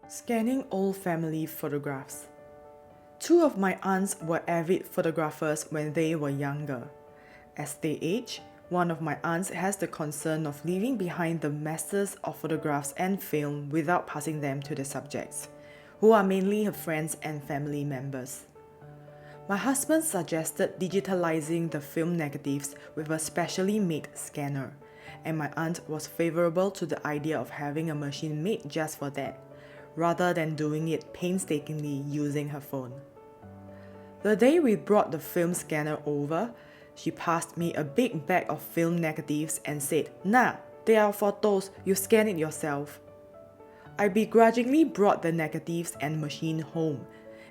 Scanning old family photographs. Two of my aunts were avid photographers when they were younger. As they age, one of my aunts has the concern of leaving behind the masses of photographs and film without passing them to the subjects, who are mainly her friends and family members. My husband suggested digitalizing the film negatives with a specially made scanner, and my aunt was favorable to the idea of having a machine made just for that, rather than doing it painstakingly using her phone. The day we brought the film scanner over, she passed me a big bag of film negatives and said, "Nah, they are photos, you scan it yourself." I begrudgingly brought the negatives and machine home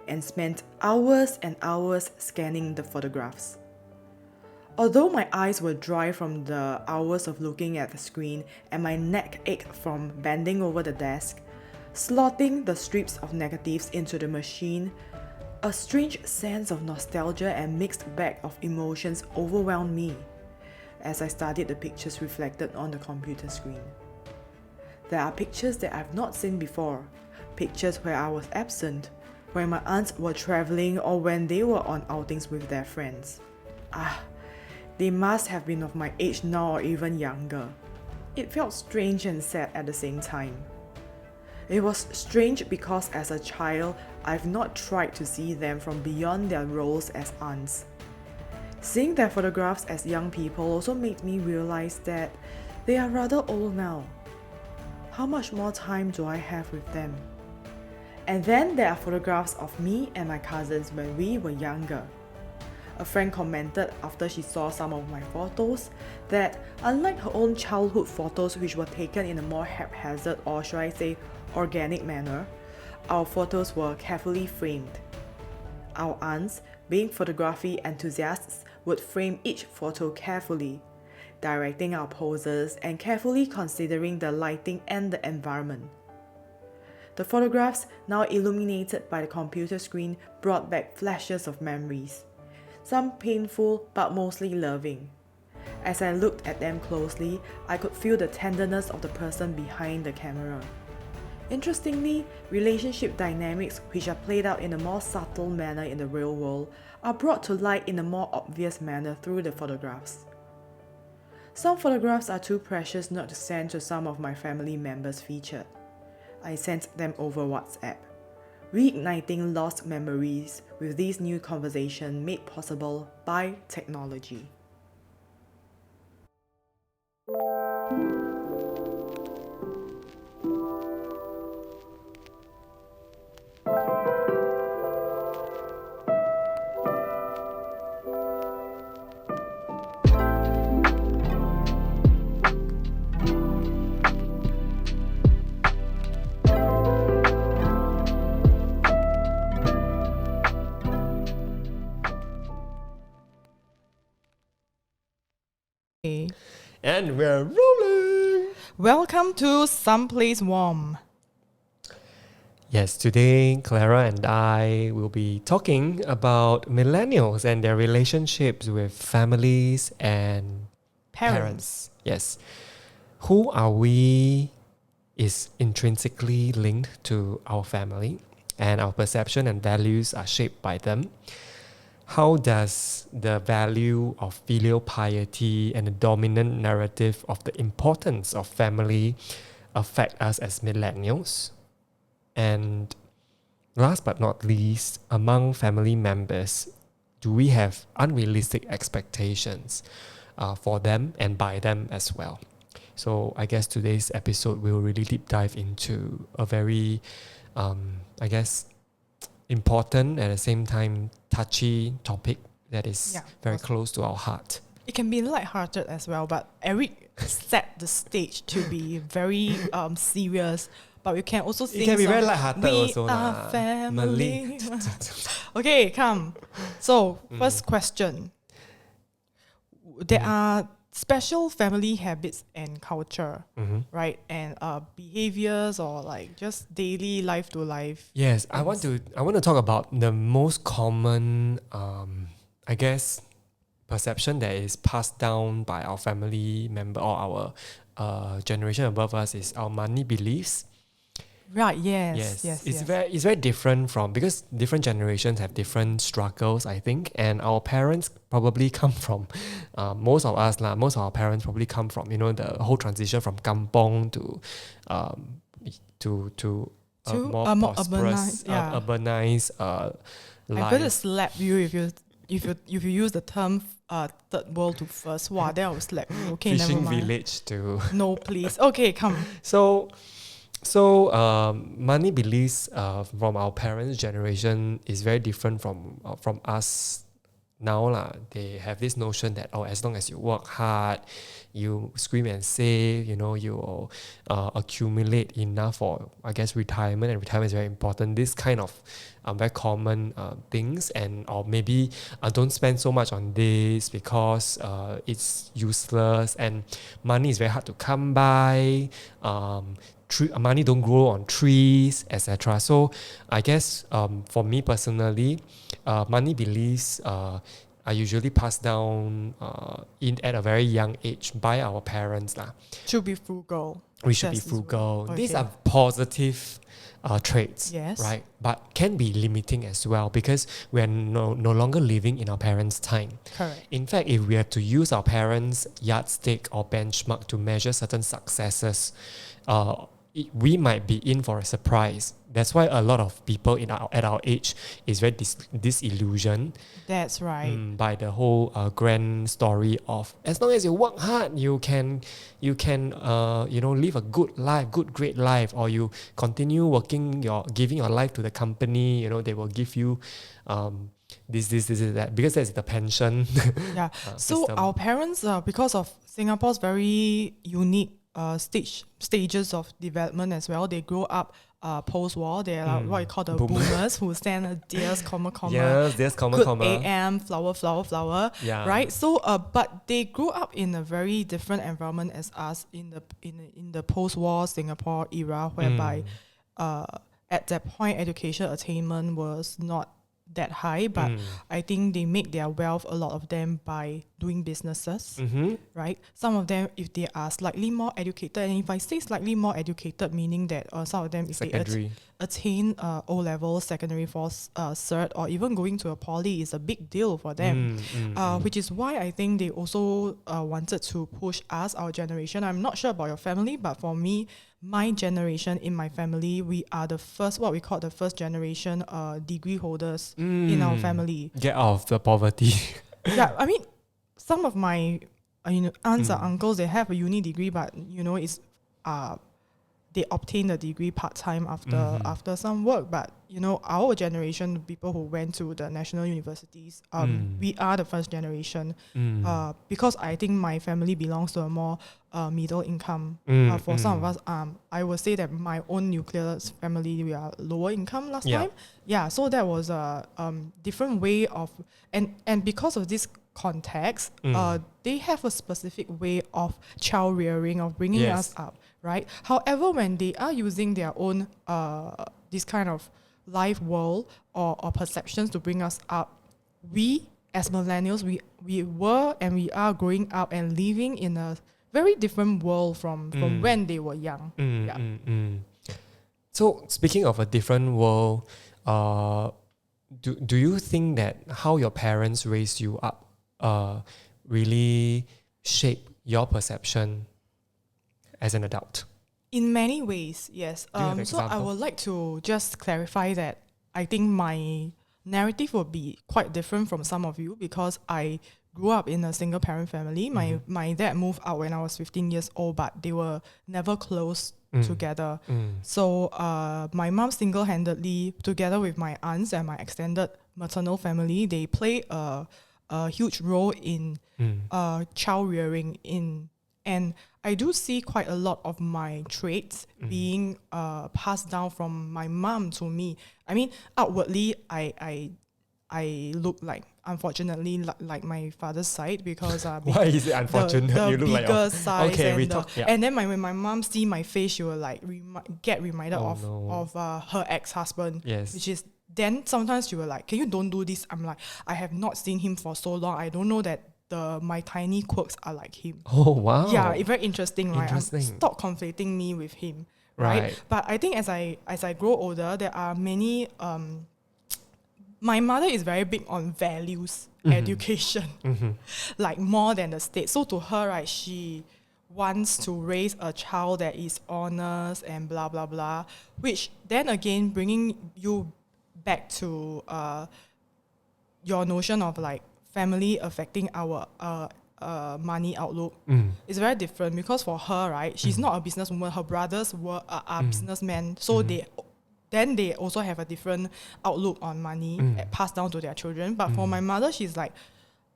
and spent hours and hours scanning the photographs. Although my eyes were dry from the hours of looking at the screen and my neck ached from bending over the desk, slotting the strips of negatives into the machine, a strange sense of nostalgia and mixed bag of emotions overwhelmed me as I studied the pictures reflected on the computer screen. There are pictures that I've not seen before, pictures where I was absent, when my aunts were traveling or when they were on outings with their friends. They must have been of my age now or even younger. It felt strange and sad at the same time. It was strange because as a child, I've not tried to see them from beyond their roles as aunts. Seeing their photographs as young people also made me realize that they are rather old now. How much more time do I have with them? And then there are photographs of me and my cousins when we were younger. A friend commented after she saw some of my photos that unlike her own childhood photos which were taken in a more haphazard or should I say organic manner, our photos were carefully framed. Our aunts, being photography enthusiasts, would frame each photo carefully, directing our poses and carefully considering the lighting and the environment. The photographs, now illuminated by the computer screen, brought back flashes of memories, some painful but mostly loving. As I looked at them closely, I could feel the tenderness of the person behind the camera. Interestingly, relationship dynamics which are played out in a more subtle manner in the real world are brought to light in a more obvious manner through the photographs. Some photographs are too precious not to send to some of my family members featured. I sent them over WhatsApp, reigniting lost memories with these new conversations made possible by technology. And we're rolling! Welcome to Someplace Warm. Yes, today Clara and I will be talking about millennials and their relationships with families and parents. Yes. Who are we is intrinsically linked to our family, and our perception and values are shaped by them. How does the value of filial piety and the dominant narrative of the importance of family affect us as millennials? And last but not least, among family members, do we have unrealistic expectations for them and by them as well? So I guess today's episode will really deep dive into a very, important at the same time touchy topic that is very close to our heart. It can be lighthearted as well, but Eric set the stage to be very serious. But we can also sing. It can be very lighthearted also. We are family. Okay, come. So, first question. There are special family habits and culture, right? And behaviors or like just daily life to life. Yes, I want to talk about the most common, perception that is passed down by our family member or our generation above us is our money beliefs. Right, yes. It's very different from, because different generations have different struggles, I think, and our parents probably come from most of our parents probably come from, you know, the whole transition from kampong um to more more prosperous urbanized I'm gonna life. slap you if you use the term third world to first. Wow, then I will slap you. Okay, never Fishing mind. village to No, please. Okay, come. So money beliefs from our parents' generation is very different from us now lah. They have this notion that, oh, as long as you work hard, you scream and save, you know, you will accumulate enough for, I guess, retirement, and retirement is very important. This kind of very common things, and or maybe don't spend so much on this because it's useless, and money is very hard to come by. Money don't grow on trees, etc. So I guess for me personally, money beliefs are usually passed down at a very young age by our parents lah. Should be frugal. We should be frugal. These are positive traits, yes, right? But can be limiting as well, because we are no longer living in our parents' time. Correct. In fact, if we have to use our parents' yardstick or benchmark to measure certain successes, we might be in for a surprise. That's why a lot of people at our age is very disillusioned. That's right. By the whole grand story of, as long as you work hard, you can live a good life, great life, or you continue working, giving your life to the company. You know, they will give you this, that, because that's the pension. Yeah. So system. our parents, because of Singapore's very unique stages of development as well, they grow up post-war. They are what you call the boomers, who stand a dears, yes, there's good AM, flower, yeah. Right? So but they grew up in a very different environment as us in the post-war Singapore era, whereby at that point education attainment was not that high, but I think they make their wealth, a lot of them, by doing businesses, right? Some of them, if they are slightly more educated, and if I say slightly more educated, meaning that some of them, if they attain O-level, secondary for cert, or even going to a poly, is a big deal for them, which is why I think they also wanted to push us, our generation. I'm not sure about your family, but for me, my generation, in my family, we are the first, what we call the first generation degree holders in our family. Get out of the poverty. Yeah, I mean, some of my aunts or uncles, they have a uni degree, but it's they obtain the degree part-time after some work. But our generation, people who went to the national universities, we are the first generation, because I think my family belongs to a more middle income. For some of us, I would say that my own nuclear family, we are lower income last time. Yeah, so that was a different way of, and because of this context, they have a specific way of child rearing, of bringing us up, right? However, when they are using their own this kind of life world or perceptions to bring us up, we as millennials, we were and we are growing up and living in a very different world from when they were young. So speaking of a different world, do you think that how your parents raised you up really shape your perception as an adult? In many ways, yes. So I would like to just clarify that I think my narrative will be quite different from some of you, because I grew up in a single parent family. My dad moved out when I was 15 years old, but they were never close together. So my mom single-handedly, together with my aunts and my extended maternal family, they play a huge role in child rearing, and I do see quite a lot of my traits being passed down from my mom to me. I mean, outwardly, I look like, unfortunately, like my father's side, because why is it unfortunate? The you look bigger like size, okay, and then when my mom see my face, she will like get reminded of her ex-husband, which is, then sometimes she will like, can you don't do this? I'm like, I have not seen him for so long. I don't know that my tiny quirks are like him. Oh wow! Yeah, it's very interesting, right? Stop conflating me with him, right? But I think as I grow older, there are many. My mother is very big on values, education, like more than the state. So to her, right, she wants to raise a child that is honest and blah blah blah. Which then again, bringing you back to your notion of like family affecting our money outlook is very different, because for her, right, she's not a businesswoman. Her brothers are businessmen, so they also have a different outlook on money passed down to their children. But for my mother, she's like,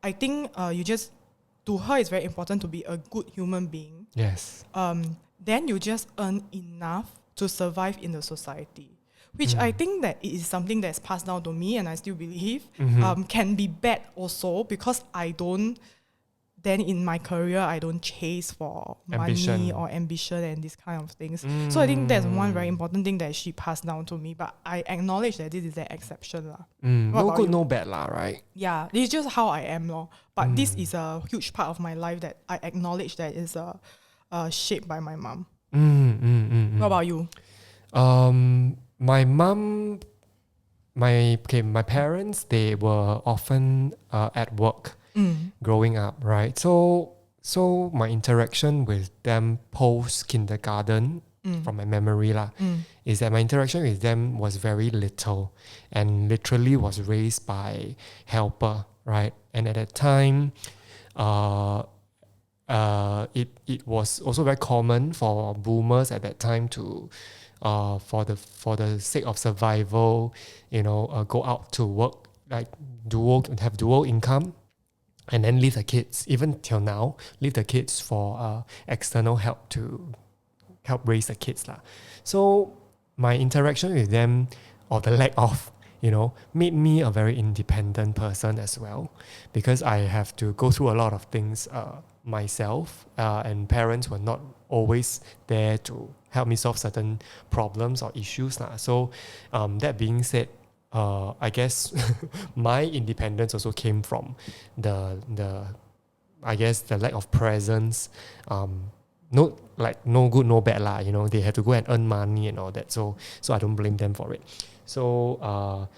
I think to her it's very important to be a good human being. Yes. Then you just earn enough to survive in the society, which I think that it is something that's passed down to me, and I still believe can be bad also, because then in my career, I don't chase for money or ambition and these kind of things. So I think that's one very important thing that she passed down to me. But I acknowledge that this is an exception. No good, no bad, right? Yeah, it's just how I am. But this is a huge part of my life that I acknowledge that is shaped by my mom. What about you? My mom, my parents, they were often at work. Growing up, right? So my interaction with them post kindergarten, from my memory is that my interaction with them was very little, and literally was raised by helper, right? And at that time, it was also very common for boomers at that time to for the sake of survival, go out to work, like have dual income. And then leave the kids, even till now, leave the kids for external help to help raise the kids. So my interaction with them, or the lack of, made me a very independent person as well, because I have to go through a lot of things myself, and parents were not always there to help me solve certain problems or issues. So that being said, I guess my independence also came from the lack of presence. No good, no bad they had to go and earn money and all that. So I don't blame them for it. So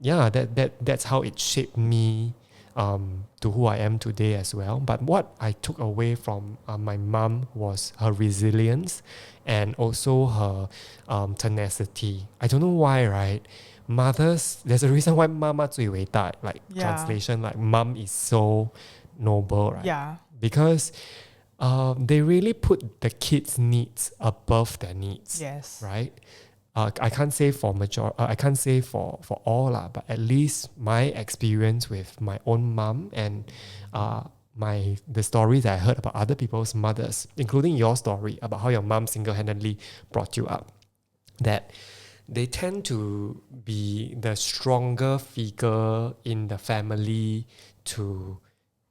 that's how it shaped me to who I am today as well. But what I took away from my mom was her resilience, and also her tenacity. I don't know why, right? Mothers, there's a reason why mama 最伟大, like translation, like mom is so noble, right? Yeah. Because they really put the kids' needs above their needs. Yes. Right? I can't say for I can't say for all, but at least my experience with my own mom and the stories that I heard about other people's mothers, including your story about how your mom single-handedly brought you up, that they tend to be the stronger figure in the family to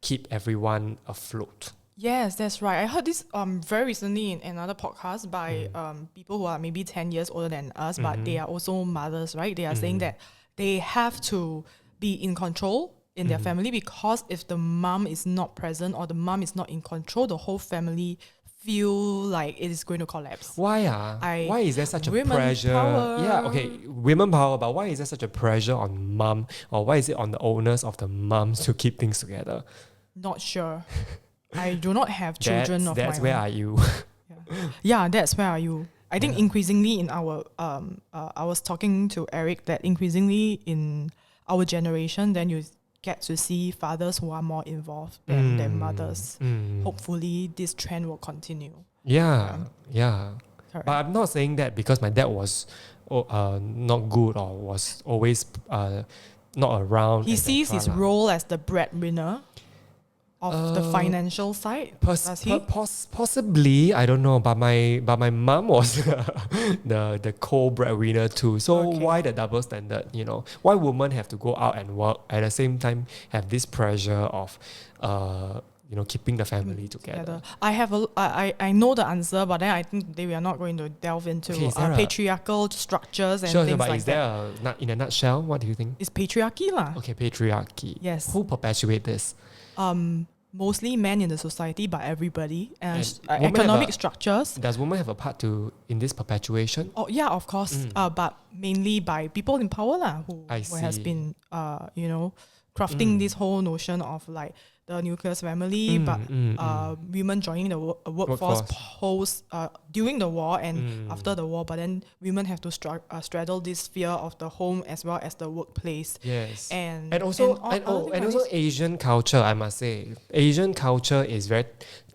keep everyone afloat. Yes, that's right. I heard this very recently in another podcast by people who are maybe 10 years older than us, but they are also mothers, right? They are saying that they have to be in control in their family, because if the mom is not present or the mom is not in control, the whole family feel like it is going to collapse. Why why is there such a pressure? Power. Yeah, okay, women power, but why is there such a pressure on mom, or why is it on the onus of the moms to keep things together? Not sure. I do not have children of my own. That's where are you? Yeah, that's where are you. I think increasingly in our I was talking to Eric that increasingly in our generation, then you get to see fathers who are more involved than mothers. Hopefully this trend will continue. Yeah. Correct. But I'm not saying that because my dad was not good or was always not around. He sees his role as the breadwinner of the financial side. Does he? Possibly, I don't know. But my mom was the co-breadwinner too. So why the double standard? Why women have to go out and work at the same time have this pressure of keeping the family together? I know the answer, but then I think today we are not going to delve into patriarchal structures and things but like is there in a nutshell, what do you think? It's patriarchy lah. Okay, patriarchy. Yes. Who perpetuate this? mostly men in the society, but everybody, and women have economic a- structures. Does women have a part in this perpetuation? Oh yeah, of course. But mainly by people in power lah, who I has see. been crafting this whole notion of like the nuclear family, but women joining the workforce post during the war and after the war. But then women have to straddle this sphere of the home as well as the workplace. Yes, And also things like this. Asian culture. I must say, Asian culture is very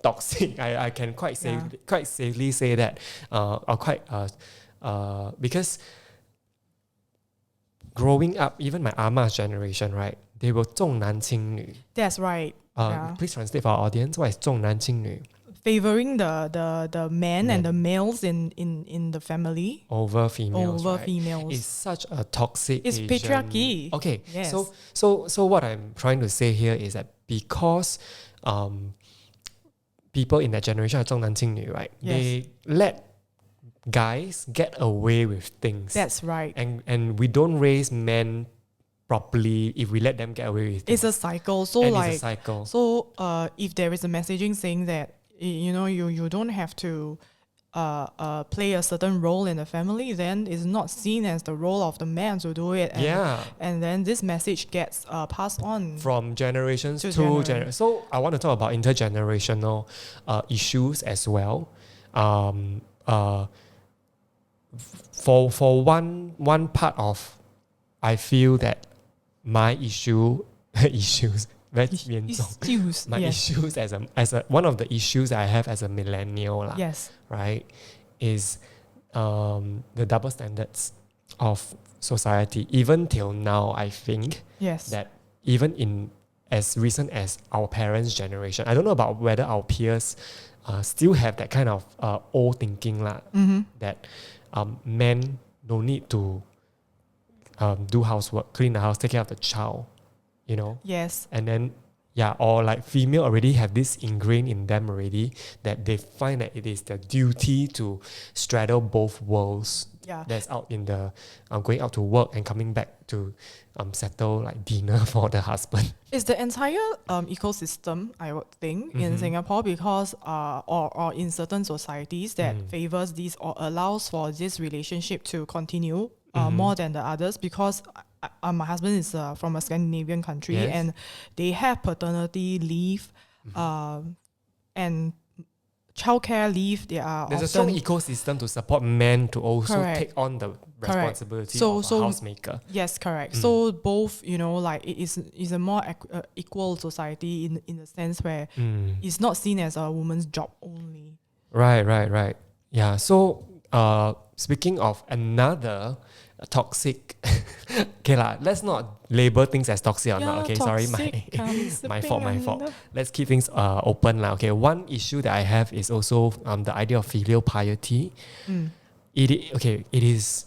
toxic. I can quite safely say that, or quite because growing up, even my Ama's generation, right? They were 重男轻女. That's right. Please translate for our audience. What is 重男轻女? Favoring the men and the males in the family over females. over right? females. It's such a toxic. It's Asian... patriarchy. Okay, yes. so what I'm trying to say here is that because people in that generation are 重男轻女, right? Yes. They let guys get away with things. That's right. And we don't raise men properly if we let them get away with things. It's a cycle. So and like it's a cycle. So if there is a messaging saying that you don't have to play a certain role in the family, then it's not seen as the role of the man to do it. And then this message gets passed on from generations to generations. So I want to talk about intergenerational issues as well. For one part of, I feel that my issues very 严重. My issues as a one of the issues I have as a millennial lah, yes, right, is the double standards of society. Even till now, I think that even in as recent as our parents' generation, I don't know about whether our peers still have that kind of old thinking lah, that men don't need to do housework, clean the house, take care of the child, Yes. And then or like female already have this ingrained in them already, that they find that it is their duty to straddle both worlds. That's out in the going out to work and coming back to settle like dinner for the husband. It's the entire ecosystem, I would think, in Singapore, because or in certain societies that favors this or allows for this relationship to continue more than the others, because my husband is from a Scandinavian country, and they have paternity leave and childcare leave. There's a strong ecosystem to support men to also take on the responsibility of a housemaker. Yes, correct. So both, like it is a more equal society in the sense where it's not seen as a woman's job only. Right. Yeah. So speaking of another toxic, okay lah, let's not label things as toxic or not. Okay, sorry, my fault. Let's keep things open lah. Okay, one issue that I have is also the idea of filial piety. It is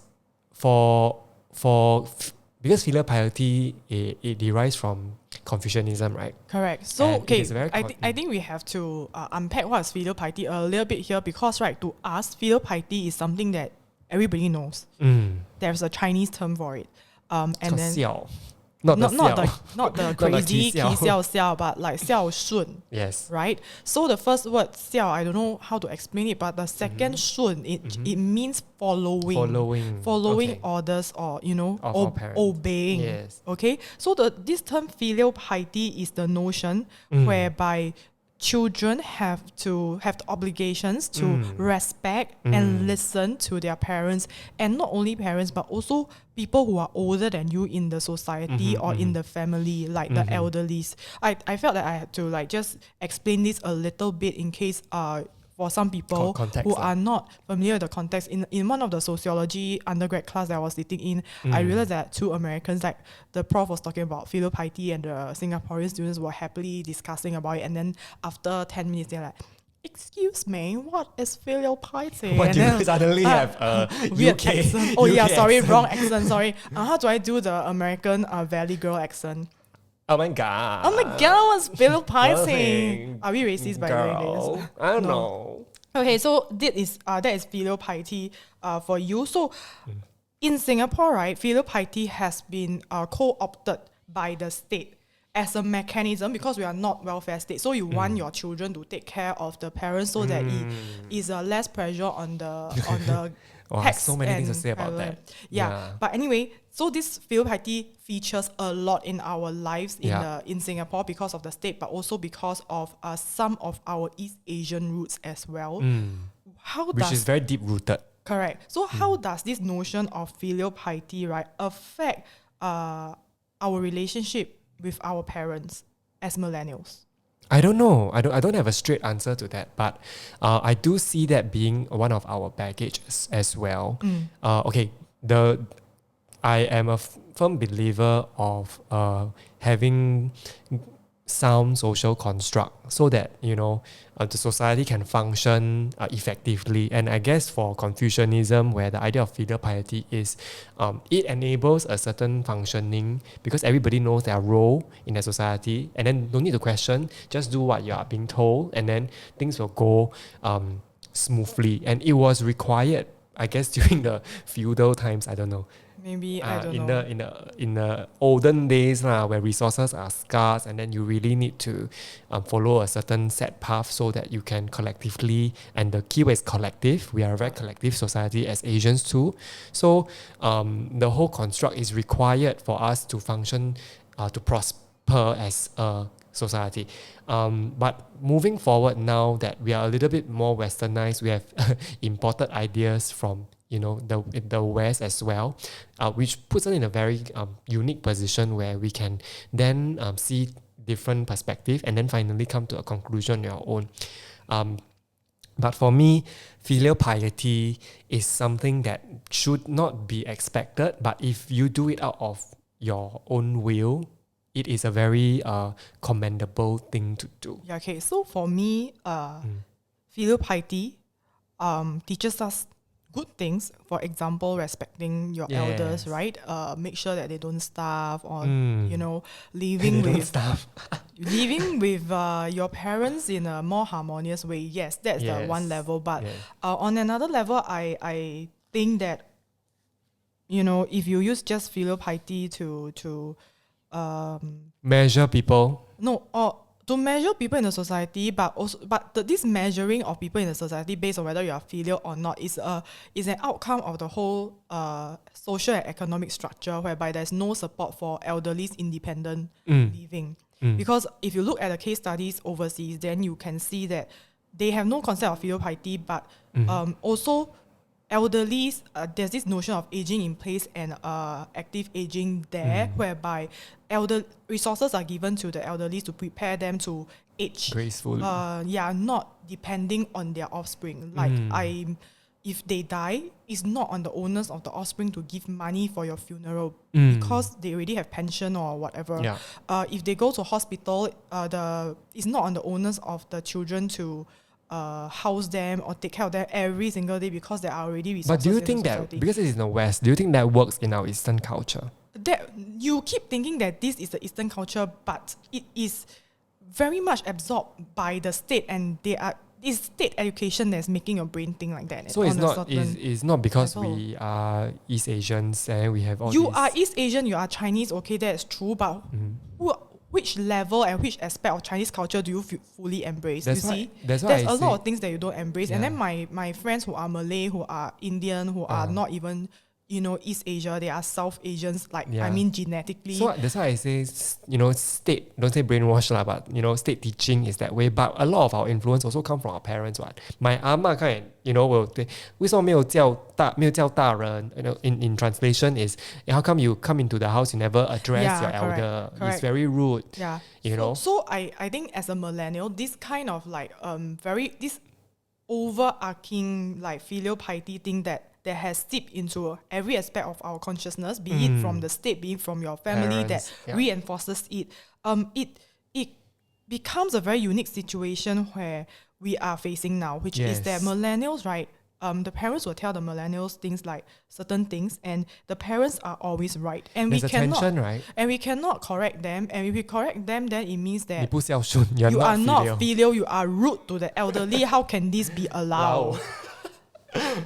because filial piety it derives from Confucianism, right? Correct. So I think we have to unpack what is filial piety a little bit here, because to us, filial piety is something that everybody knows. There's a Chinese term for it. And then xiao. Not the crazy ki xiao, but like xiao shun. Yes. Right? So the first word xiao, I don't know how to explain it, but the second shun, it means following orders, or obeying. Yes. Okay? So this term filial piety is the notion whereby children have the obligations to respect and listen to their parents, and not only parents but also people who are older than you in the society or in the family, like the elderlies. I felt that I had to like just explain this a little bit in case for some people who are not familiar with the context. In one of the sociology undergrad class that I was sitting in, I realized that two Americans, like the prof was talking about filial piety and the Singaporean students were happily discussing about it, and then after 10 minutes they're like, excuse me, what is filial piety? What do you suddenly have a weird UK accent? Oh yeah, sorry, wrong accent, sorry. How do I do the American Valley Girl accent? Oh my god, what's filial piety? Are we racist by doing this? I don't know. Okay, so that is filial piety for you. So in Singapore, right, filial piety has been co-opted by the state as a mechanism, because we are not welfare state, so you want your children to take care of the parents so that it is less pressure on the tax so many things to and say about private. that. Yeah. But anyway, so this filial piety features a lot in our lives in Singapore because of the state, but also because of some of our East Asian roots as well. Which is very deep rooted. Correct. So how does this notion of filial piety, right, affect our relationship with our parents as millennials? I don't know. I don't have a straight answer to that, but I do see that being one of our baggage as well. I am a firm believer of having sound social construct so that the society can function effectively. And I guess for Confucianism, where the idea of filial piety is it enables a certain functioning because everybody knows their role in the society, and then don't need to question, just do what you are being told, and then things will go smoothly. And it was required, I guess, during the feudal times. I don't know. Maybe I don't know. In the olden days where resources are scarce, and then you really need to follow a certain set path so that you can collectively, and the keyword is collective. We are a very collective society as Asians too. So the whole construct is required for us to function, to prosper as a society. But moving forward, now that we are a little bit more westernized, we have imported ideas from the West as well, which puts us in a very unique position where we can then see different perspective and then finally come to a conclusion on your own. But for me, filial piety is something that should not be expected, but if you do it out of your own will, it is a very commendable thing to do. Yeah, okay. So for me, filial piety teaches us good things. For example, respecting your elders, right? Make sure that they don't starve, or living with your parents in a more harmonious way. Yes, that's the one level. But on another level, I think that if you use just filial piety to measure people. To measure people in the society, but this measuring of people in the society based on whether you are filial or not is an outcome of the whole social and economic structure, whereby there's no support for elderly's independent living. Because if you look at the case studies overseas, then you can see that they have no concept of filial piety, but also elderlies, there's this notion of aging in place and active aging there, whereby resources are given to the elderly to prepare them to age gracefully. Not depending on their offspring. Like if they die, it's not on the owners of the offspring to give money for your funeral because they already have pension or whatever. If they go to hospital, it's not on the owners of the children to house them or take care of them every single day because there are already resources. But do you think that, because it is in the West, do you think that works in our Eastern culture? That you keep thinking that this is the Eastern culture, but it is very much absorbed by the state, and it's state education that's making your brain think like that. So it's not because we are East Asians and we have all You are East Asian, you are Chinese, okay, that's true, but which level and which aspect of Chinese culture do you fully embrace? There's a lot of things that you don't embrace. And then my friends who are Malay, who are Indian, who are not even East Asia, they are South Asians, I mean genetically. So that's why I say, state, don't say brainwash lah, but state teaching is that way. But a lot of our influence also come from our parents. What my 阿嬷 kind, will say, 为什么没有叫大人? In translation is, how come you come into the house, you never address your elder? Correct. It's very rude. So I think as a millennial, this kind of this overarching filial piety thing that has seeped into every aspect of our consciousness, be it from the state, be it from your family, parents, that reinforces it. It becomes a very unique situation where we are facing now, which is that millennials, right? The parents will tell the millennials things like certain things, and the parents are always right, and There's we cannot correct them. And if we correct them, then it means that you are not filial, you are rude to the elderly. How can this be allowed?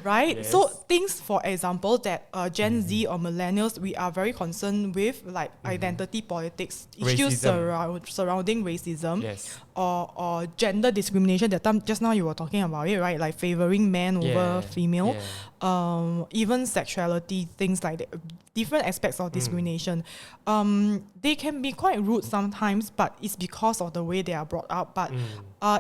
right? Yes. So things, for example, that Gen Z or millennials, we are very concerned with, like identity politics, issues surrounding racism, Yes. or gender discrimination. That time, just now you were talking about it, right? Like favoring men over female, even sexuality, things like that, different aspects of discrimination. They can be quite rude sometimes, but it's because of the way they are brought up. But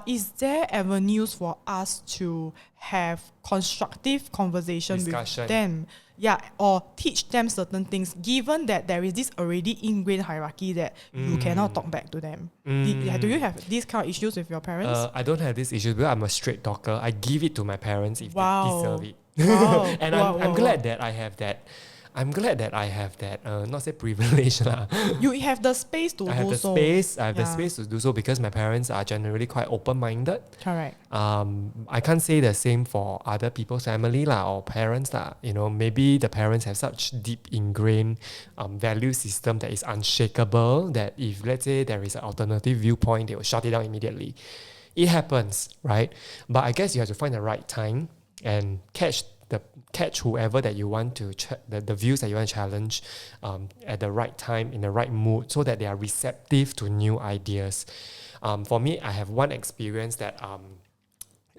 is there avenues for us to have constructive conversation with them? Yeah, or teach them certain things, given that there is this already ingrained hierarchy that you cannot talk back to them. Do you have these kind of issues with your parents? I don't have this issue because I'm a straight talker. I give it to my parents if they deserve it. And I'm glad that I have that. I'm glad that I have that, not say privilege lah. You have the space to do so. I have the space to do so because my parents are generally quite open-minded. Correct. I can't say the same for other people's family lah or parents lah. You know, maybe the parents have such deep ingrained value system that is unshakable that if let's say there is an alternative viewpoint, they will shut it down immediately. It happens, right? But I guess you have to find the right time and catch whoever that you want to the views that you want to challenge at the right time, in the right mood, so that they are receptive to new ideas. For me, I have one experience that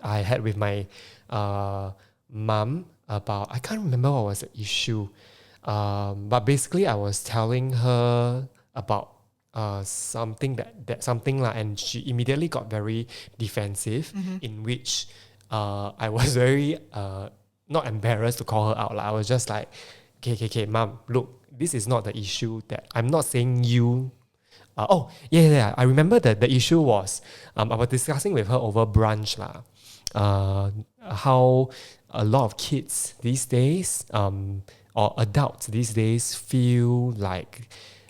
I had with my mom about, I can't remember what was the issue, but basically I was telling her about something and she immediately got very defensive, in which I was very not embarrassed to call her out. I was just like, okay, mom, look, this is not the issue. That I'm not saying you. I remember that the issue was I was discussing with her over brunch how a lot of kids these days or adults these days feel like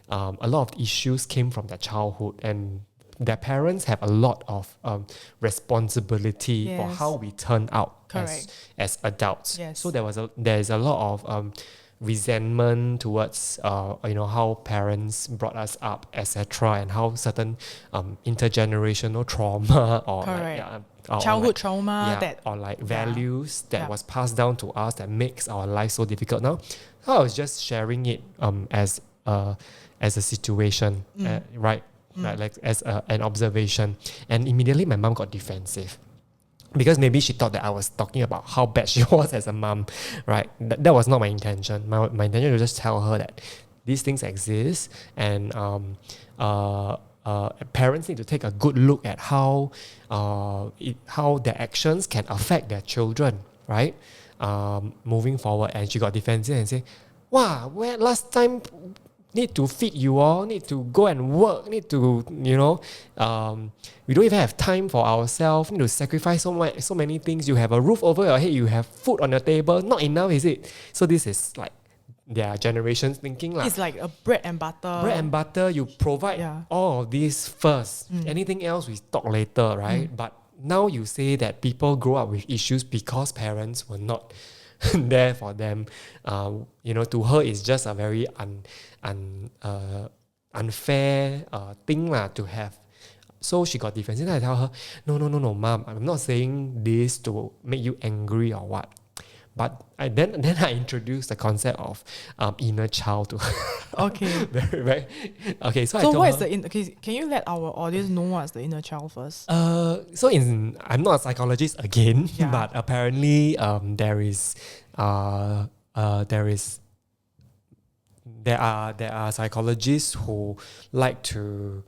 a lot of issues came from their childhood, and their parents have a lot of responsibility for how we turn out as adults. Yes. So there is a lot of resentment towards how parents brought us up, etc., and how certain intergenerational trauma or childhood trauma values that was passed down to us that makes our life so difficult now. So I was just sharing it as a situation, right? Like as an observation, and immediately my mom got defensive because maybe she thought that I was talking about how bad she was as a mom, right? That was not my intention. My intention was just tell her that these things exist, and parents need to take a good look at how their actions can affect their children, right? Moving forward. And she got defensive and say, "Wow, where last time?" Need to feed you all, need to go and work, need to, we don't even have time for ourselves, need to sacrifice so many things. You have a roof over your head, you have food on your table, not enough, is it? So this is like their generation's thinking. It's like a bread and butter. Bread and butter, you provide all of this first. Anything else we talk later, right? But now you say that people grow up with issues because parents were not there for them. To her it's just a very unfair thing to have. So she got defensive. I tell her, no, mom, I'm not saying this to make you angry or what. But then I introduced the concept of inner child to her. Okay. Right. Okay. So what is the can you let our audience know what's the inner child first? I'm not a psychologist again, but apparently there are psychologists who like to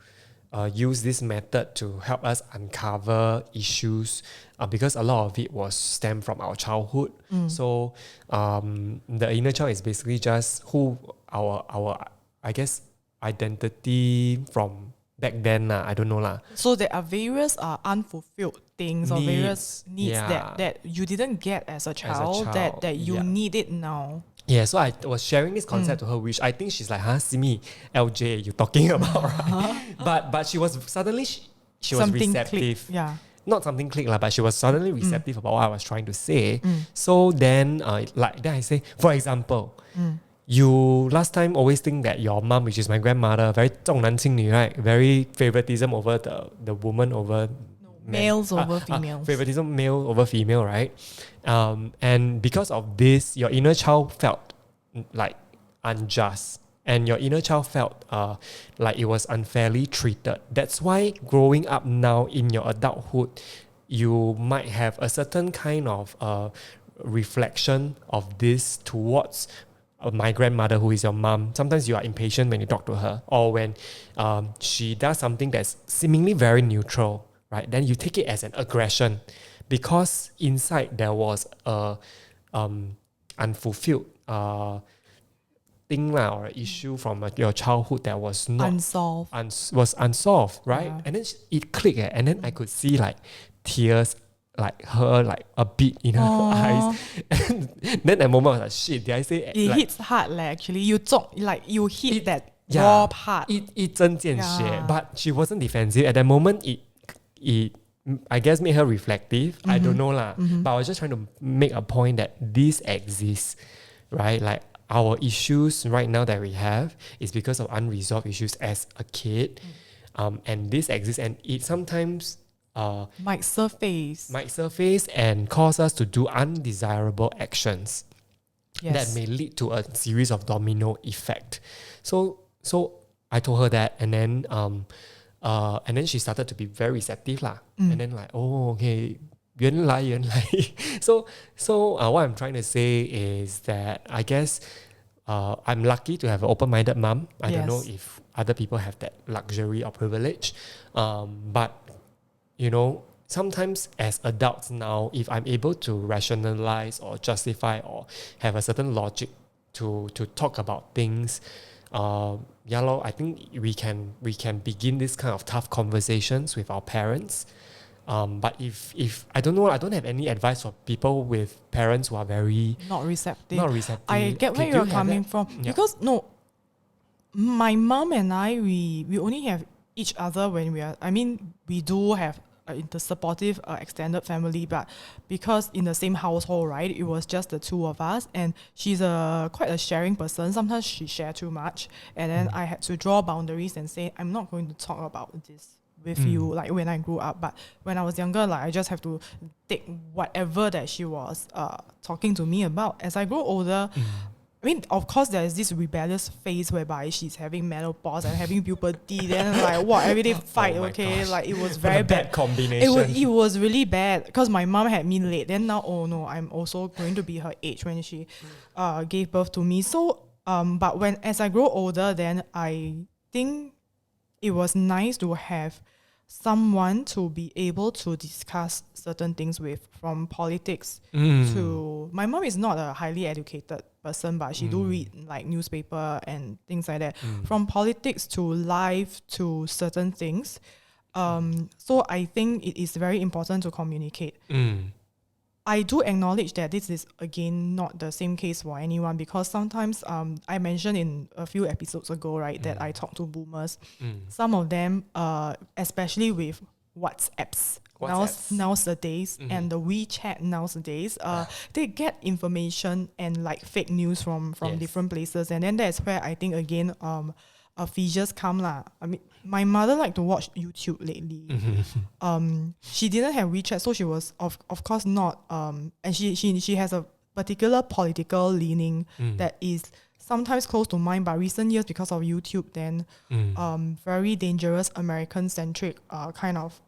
use this method to help us uncover issues because a lot of it was stemmed from our childhood. So the inner child is basically just who our I guess identity from back then. I don't know. So there are various unfulfilled things or various needs that you didn't get as a child, that you need it now. Yeah, so I was sharing this concept to her, which I think she's like, Simi, LJ, you talking about, right? But she was suddenly, she was receptive. Not something clicked, but she was suddenly receptive about what I was trying to say. So then, then I say, for example, you last time always think that your mom, which is my grandmother, very 重男轻女, right? Very favoritism over the woman over Males over females. Favoritism, male over female, right? And because of this, your inner child felt like unjust, and your inner child felt like it was unfairly treated. That's why growing up now in your adulthood, you might have a certain kind of reflection of this towards my grandmother, who is your mom. Sometimes you are impatient when you talk to her, or when she does something that's seemingly very neutral, right? Then you take it as an aggression, because inside there was a unfulfilled thing or issue from your childhood that was not unsolved, right? Yeah. And then it clicked, and then I could see like tears, like her, like a bit in her eyes. And then that moment I was like, shit, did I say it like, hits hard actually. You talk like you hit that raw part. It 针见血, but she wasn't defensive. At that moment it I guess made her reflective. I don't know lah. But I was just trying to make a point that this exists, right? Like our issues right now that we have is because of unresolved issues as a kid. And this exists, and it sometimes might surface and cause us to do undesirable actions that may lead to a series of domino effect. So I told her that, and then she started to be very receptive lah. And then like, oh, okay, 原来. So what I'm trying to say is that I guess I'm lucky to have an open-minded mom. I don't know if other people have that luxury or privilege, but you know, sometimes as adults now, if I'm able to rationalize or justify or have a certain logic to talk about things, I think we can begin this kind of tough conversations with our parents. But if I don't know, I don't have any advice for people with parents who are very not receptive. I get where you're coming from, because my mom and I, we only have each other when we do have the supportive extended family, but because in the same household, right, it was just the two of us, and she's quite a sharing person. Sometimes she shares too much, and then I had to draw boundaries and say, I'm not going to talk about this with you, like when I grew up. But when I was younger, like I just have to take whatever that she was talking to me about. As I grow older, I mean, of course, there is this rebellious phase whereby she's having menopause and having puberty. Then, like, what, everyday fight, gosh. Like, it was very bad. Combination. It was really bad because my mom had me late. Then now, oh no, I'm also going to be her age when she gave birth to me. So, but as I grow older, then I think it was nice to have someone to be able to discuss certain things with, from politics to... My mom is not a highly educated person, but she do read like newspaper and things like that. From politics to life to certain things. So I think it is very important to communicate. I do acknowledge that this is, again, not the same case for anyone, because sometimes I mentioned in a few episodes ago, right, that I talk to boomers. Some of them, especially with WhatsApps nowadays and the WeChat nowadays, they get information and like fake news from different places, and then that's where I think again fissures come lah. I mean, my mother liked to watch YouTube lately. She didn't have WeChat, so she was of course not and she has a particular political leaning that is sometimes close to mine, but recent years, because of YouTube, then very dangerous American-centric kind of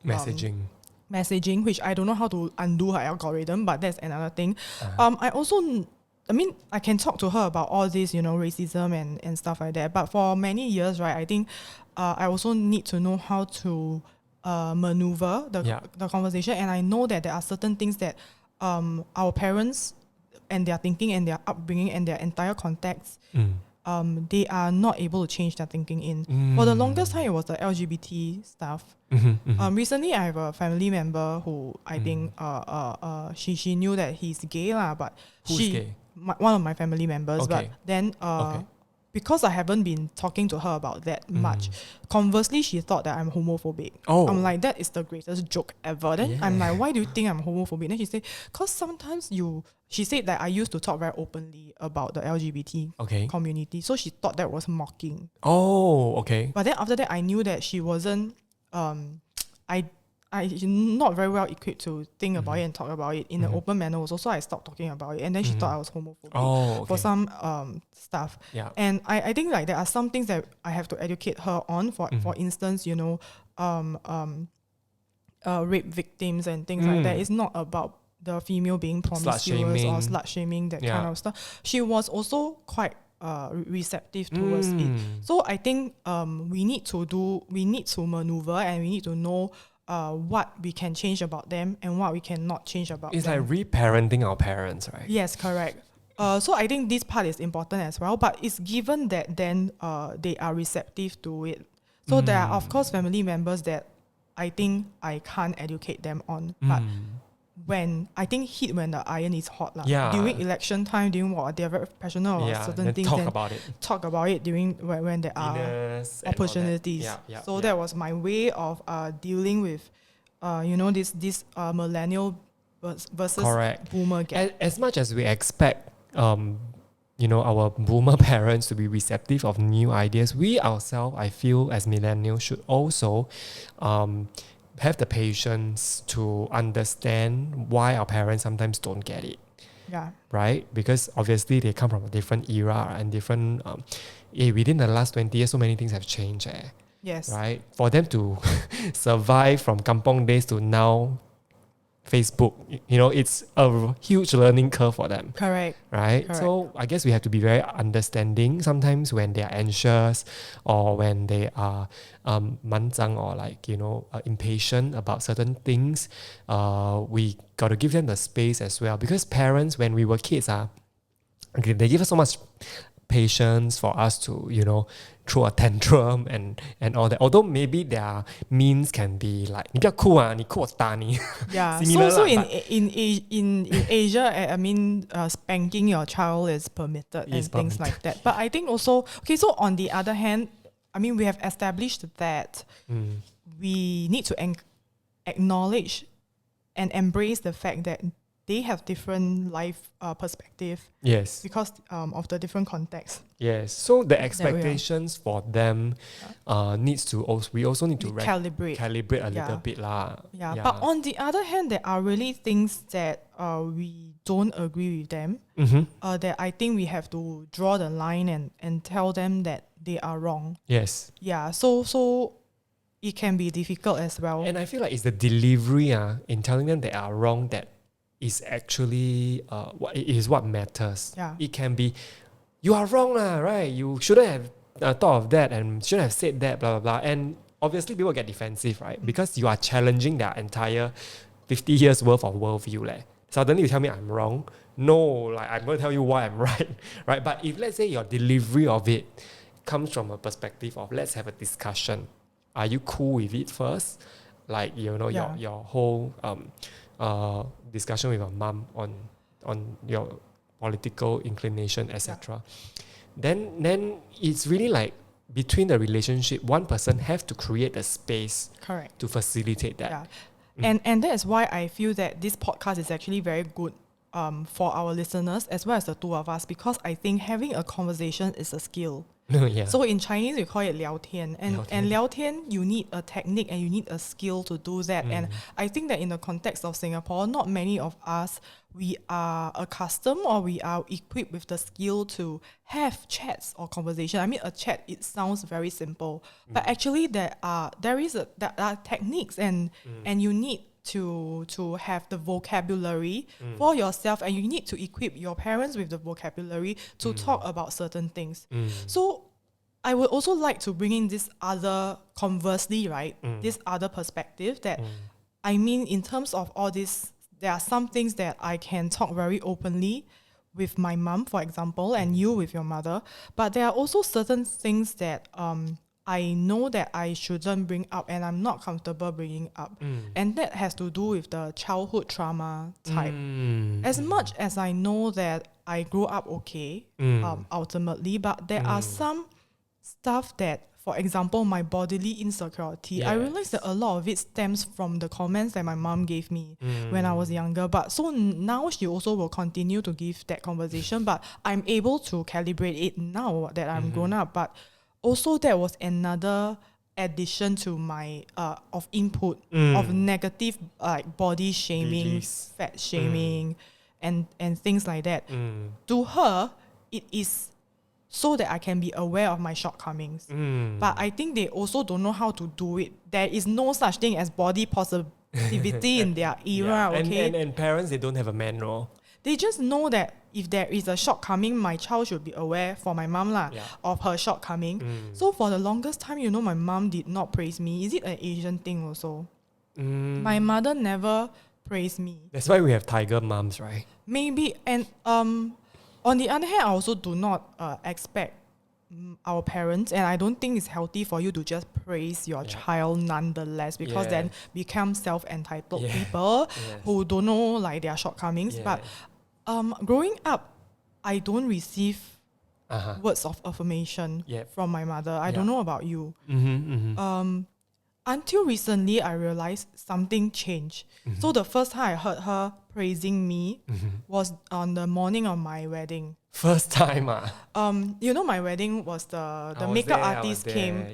messaging, which I don't know how to undo her algorithm, but that's another thing. I can talk to her about all this, racism and stuff like that. But for many years, right, I think I also need to know how to maneuver the conversation. And I know that there are certain things that our parents and their thinking and their upbringing and their entire context, they are not able to change their thinking in. For the longest time, it was the LGBT stuff. Recently, I have a family member who I think she knew that he's gay lah, but who's gay? One of my family members. But then because I haven't been talking to her about that much, conversely, she thought that I'm homophobic. I'm like, that is the greatest joke ever. Then I'm like, why do you think I'm homophobic? Then she said, because sometimes she said that I used to talk very openly about the LGBT community. So she thought that was mocking. But then after that, I knew that she wasn't, I'm not very well equipped to think about it and talk about it in an open manner also. So I stopped talking about it. And then she thought I was homophobic for some stuff. Yeah. And I think like there are some things that I have to educate her on. For instance, rape victims and things like that. It's not about the female being promiscuous or slut shaming, that kind of stuff. She was also quite receptive towards it. So I think we need to maneuver, and we need to know what we can change about them and what we cannot change about them. It's like reparenting our parents, right? Yes, correct. So I think this part is important as well, but it's given that then they are receptive to it. So there are of course family members that I think I can't educate them on, but when the iron is hot, during election time, during what they're very passionate about certain things, talk about it during when there are opportunities. So that was my way of dealing with this millennial versus boomer gap. As much as we expect our boomer parents to be receptive of new ideas, we ourselves, I feel, as millennials, should also have the patience to understand why our parents sometimes don't get it. Yeah. Right? Because obviously they come from a different era and different within the last 20 years, so many things have changed. Yes. Right? For them to survive from kampong days to now Facebook, it's a huge learning curve for them. Correct. Right? Correct. So I guess we have to be very understanding sometimes when they are anxious or when they are manzang or impatient about certain things. We got to give them the space as well, because parents, when we were kids, they give us so much patience for us to throw a tantrum and all that, although maybe their means can be like 你不要哭啊，你哭我打你. Yeah. Similar so lah, in Asia, I mean, spanking your child is permitted and things like that. But I think also, so on the other hand, I mean, we have established that we need to acknowledge and embrace the fact that they have different life perspective. Yes. Because of the different context. Yes. So the expectations for them we also need to calibrate a little bit lah. Yeah. But on the other hand, there are really things that we don't agree with them. That I think we have to draw the line and tell them that they are wrong. Yes. Yeah. So it can be difficult as well. And I feel like it's the delivery in telling them they are wrong that is actually what matters. Yeah. It can be, you are wrong right? You shouldn't have thought of that and shouldn't have said that, blah, blah, blah. And obviously people get defensive, right? Because you are challenging their entire 50 years worth of worldview. Suddenly you tell me I'm wrong. No, I'm going to tell you why I'm right, right? But if let's say your delivery of it comes from a perspective of let's have a discussion. Are you cool with it first? Your whole discussion with your mom on your political inclination, etc. Then it's really like between the relationship, one person have to create a space to facilitate that. Yeah. And that is why I feel that this podcast is actually very good for our listeners as well as the two of us, because I think having a conversation is a skill. Yeah. So in Chinese we call it 聊天, and 聊天 you need a technique and you need a skill to do that. And I think that in the context of Singapore, not many of us, we are accustomed or we are equipped with the skill to have chats or conversation. I mean, a chat, it sounds very simple, but actually there are techniques and you need to have the vocabulary for yourself, and you need to equip your parents with the vocabulary to talk about certain things. So I would also like to bring in this other, conversely, right, this other perspective that, I mean, in terms of all this, there are some things that I can talk very openly with my mom, for example, and you with your mother, but there are also certain things that I know that I shouldn't bring up and I'm not comfortable bringing up. And that has to do with the childhood trauma type. As much as I know that I grew up okay, ultimately, but there are some stuff that, for example, my bodily insecurity, I realized that a lot of it stems from the comments that my mom gave me when I was younger. But so now she also will continue to give that conversation, but I'm able to calibrate it now that I'm grown up. But also that was another addition to my of input of negative body shaming, Beliefs. fat shaming, and things like that. To her, it is so that I can be aware of my shortcomings. But I think they also don't know how to do it. There is no such thing as body positivity in their era. Okay, And parents, they don't have a manual. they just know that if there is a shortcoming, my child should be aware, for my mom of her shortcoming. So for the longest time, my mom did not praise me. Is it an Asian thing also? My mother never praised me. That's why we have tiger moms, right? Maybe. And on the other hand, I also do not expect our parents, and I don't think it's healthy for you to just praise your child nonetheless, because then become self-entitled people who don't know like their shortcomings. But growing up, I don't receive words of affirmation from my mother. I don't know about you. Until recently, I realized something changed. So the first time I heard her praising me was on the morning of my wedding. First time, My wedding was the makeup artist came,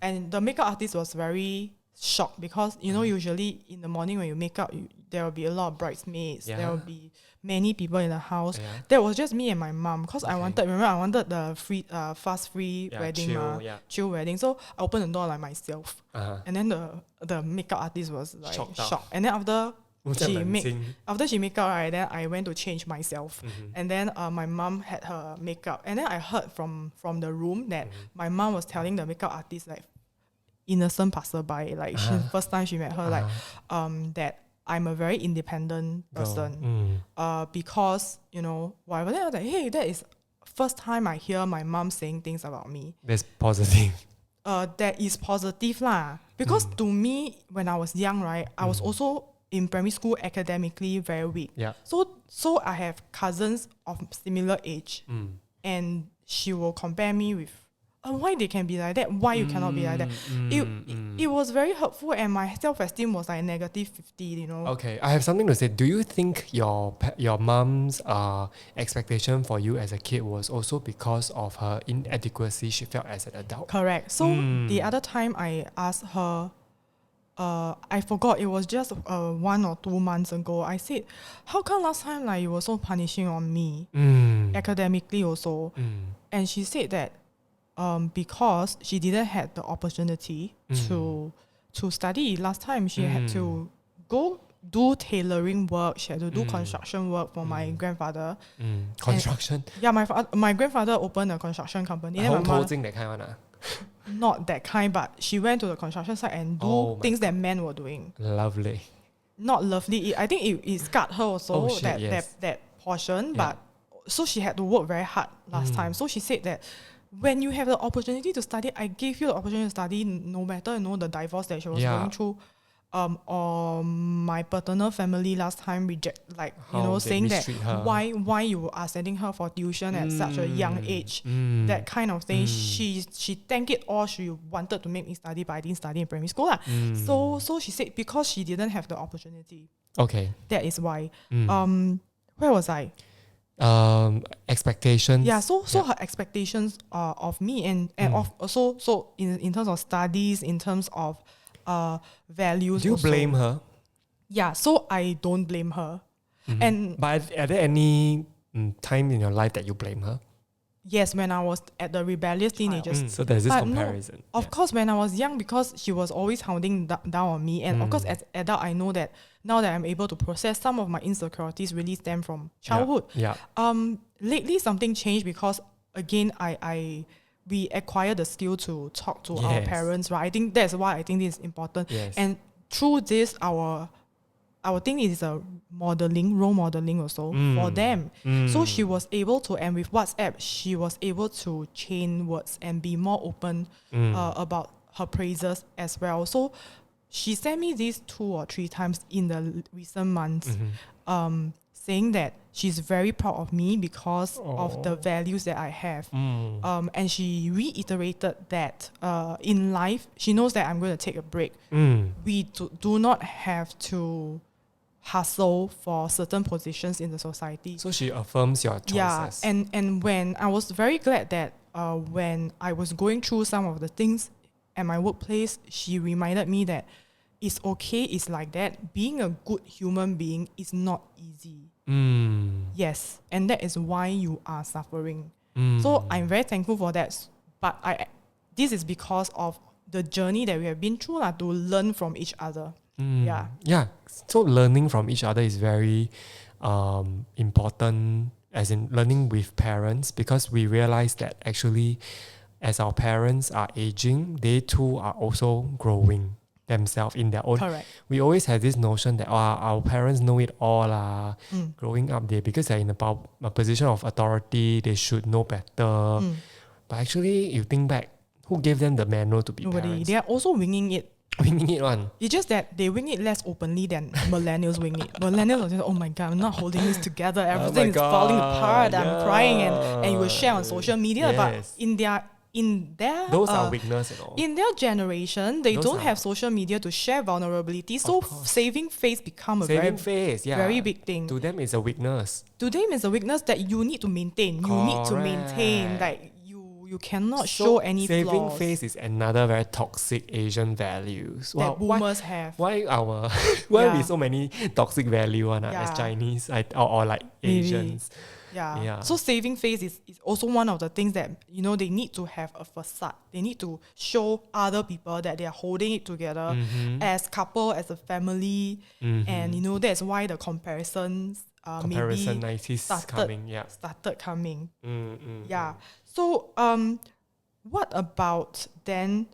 and the makeup artist was very shocked because usually in the morning when you make up, there will be a lot of bridesmaids. There will be many people in the house. There was just me and my mom because I wanted the free fast free wedding, chill wedding. So I opened the door like myself, and then the makeup artist was like shocked. And then after she make up, right, then I went to change myself, and then my mom had her makeup, and then I heard from the room that my mom was telling the makeup artist, like innocent passerby, like first time she met her, like that I'm a very independent person, because whatever. Then I was like, hey, that is first time I hear my mom saying things about me. That's positive. That is positive lah. Because to me, when I was young, right, I was also in primary school academically very weak. So I have cousins of similar age, and she will compare me with why they can be like that, why you cannot be like that. It was very hurtful, and my self-esteem was like negative 50, Okay, I have something to say. Do you think your mom's expectation for you as a kid was also because of her inadequacy she felt as an adult? Correct. So the other time I asked her, I forgot, it was just 1 or 2 months ago. I said, how come last time like you were so punishing on me academically also? And she said that because she didn't have the opportunity to study last time. She had to go do tailoring work. She had to do construction work for my grandfather. Construction? My grandfather opened a construction company. That kind of not that kind, but she went to the construction site and do things that men were doing. Lovely. Not lovely. I think it scarred her also, that portion. But so she had to work very hard last time. So she said that when you have the opportunity to study, I gave you the opportunity to study, no matter the divorce that she was going through, or my paternal family last time reject, saying that why you are sending her for tuition at such a young age, that kind of thing. She thanked it all. She wanted to make me study, but I didn't study in primary school. So she said because she didn't have the opportunity. Okay. That is why. Where was I? Expectations. So her expectations of me and of also so in terms of studies, in terms of values. Do you also blame her? Yeah, so I don't blame her. But are there any time in your life that you blame her? Yes, when I was at the rebellious teenagers. So there's this comparison. No, of course, when I was young, because she was always hounding down on me. And of course, as an adult, I know that now that I'm able to process, some of my insecurities really stem from childhood. Lately, something changed because, again, we acquired the skill to talk to our parents, right? I think that's why I think this is important. And through this, our thing is a role modeling also for them. So she was able to, and with WhatsApp, she was able to chain words and be more open about her praises as well. So she sent me these 2 or 3 times in the recent months, saying that she's very proud of me because of the values that I have. And she reiterated that in life, she knows that I'm going to take a break. We do not have to hustle for certain positions in the society. So she affirms your choices. And when I was very glad that when I was going through some of the things at my workplace, she reminded me that it's okay, it's like that. Being a good human being is not easy. Yes, and that is why you are suffering. So I'm very thankful for that. But this is because of the journey that we have been through to learn from each other. Yeah. So learning from each other is very important, as in learning with parents, because we realize that actually as our parents are aging, they too are also growing themselves in their own. Correct. We always have this notion that our parents know it all growing up there, because they're in a position of authority, they should know better. But actually, you think back, who gave them the manual to be Nobody. parents? They are also winging it. Winging it one. It's just that they wing it less openly than millennials wing it. Millennials are just, oh my God, I'm not holding this together. Everything is falling apart. I'm crying, and you will share on social media. Yes. But in their Those are weakness and all. in their generation, they don't have social media to share vulnerability. So saving face become a Saving very face, yeah. very big thing. To them, it's a weakness. To them, it's a weakness that you need to maintain. You need to maintain. Like you cannot show any saving flaws face is another very toxic Asian values. that boomers have. Why we so many toxic value as Chinese or like Maybe. Asians? Yeah. So saving face is also one of the things that, they need to have a facade. They need to show other people that they are holding it together as couple, as a family. And, that's why the comparisons maybe started coming. Yeah. So what about then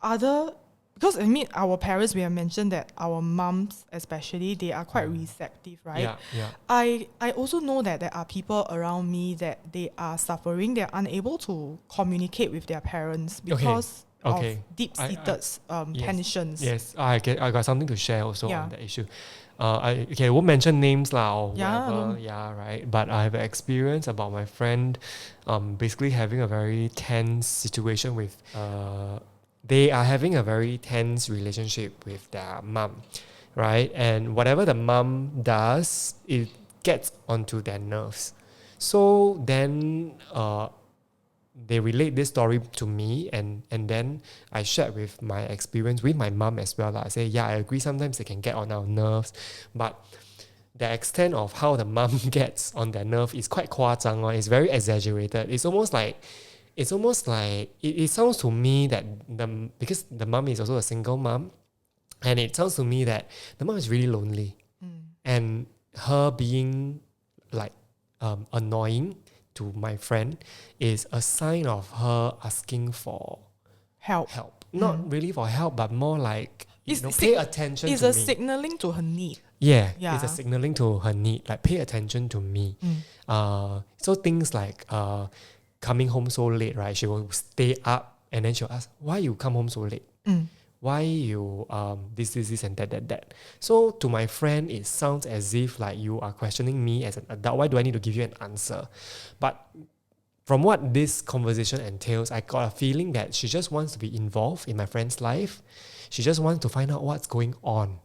other... Because our parents, we have mentioned that our moms especially, they are quite receptive, right? Yeah. I also know that there are people around me that they are suffering. They're unable to communicate with their parents because of deep-seated tensions. Yes, I got something to share also on that issue. I won't mention names or whatever. Right. But I have an experience about my friend basically having a very tense situation with... they are having a very tense relationship with their mom, right? And whatever the mom does, it gets onto their nerves. So then they relate this story to me, and then I shared with my experience with my mom as well. I say, I agree, sometimes they can get on our nerves, but the extent of how the mom gets on their nerve is quite 夸张. It's very exaggerated. It's almost like it sounds to me that because the mom is also a single mom, and it sounds to me that the mom is really lonely, and her being like annoying to my friend is a sign of her asking for help. Not really for help, but more like pay attention to me. It's a signaling to her need. Yeah, it's a signaling to her need, like pay attention to me. So things like coming home so late, right? She will stay up and then she'll ask, why you come home so late? Why you this and that. So to my friend, it sounds as if like you are questioning me as an adult. Why do I need to give you an answer? But from what this conversation entails, I got a feeling that she just wants to be involved in my friend's life. She just wants to find out what's going on.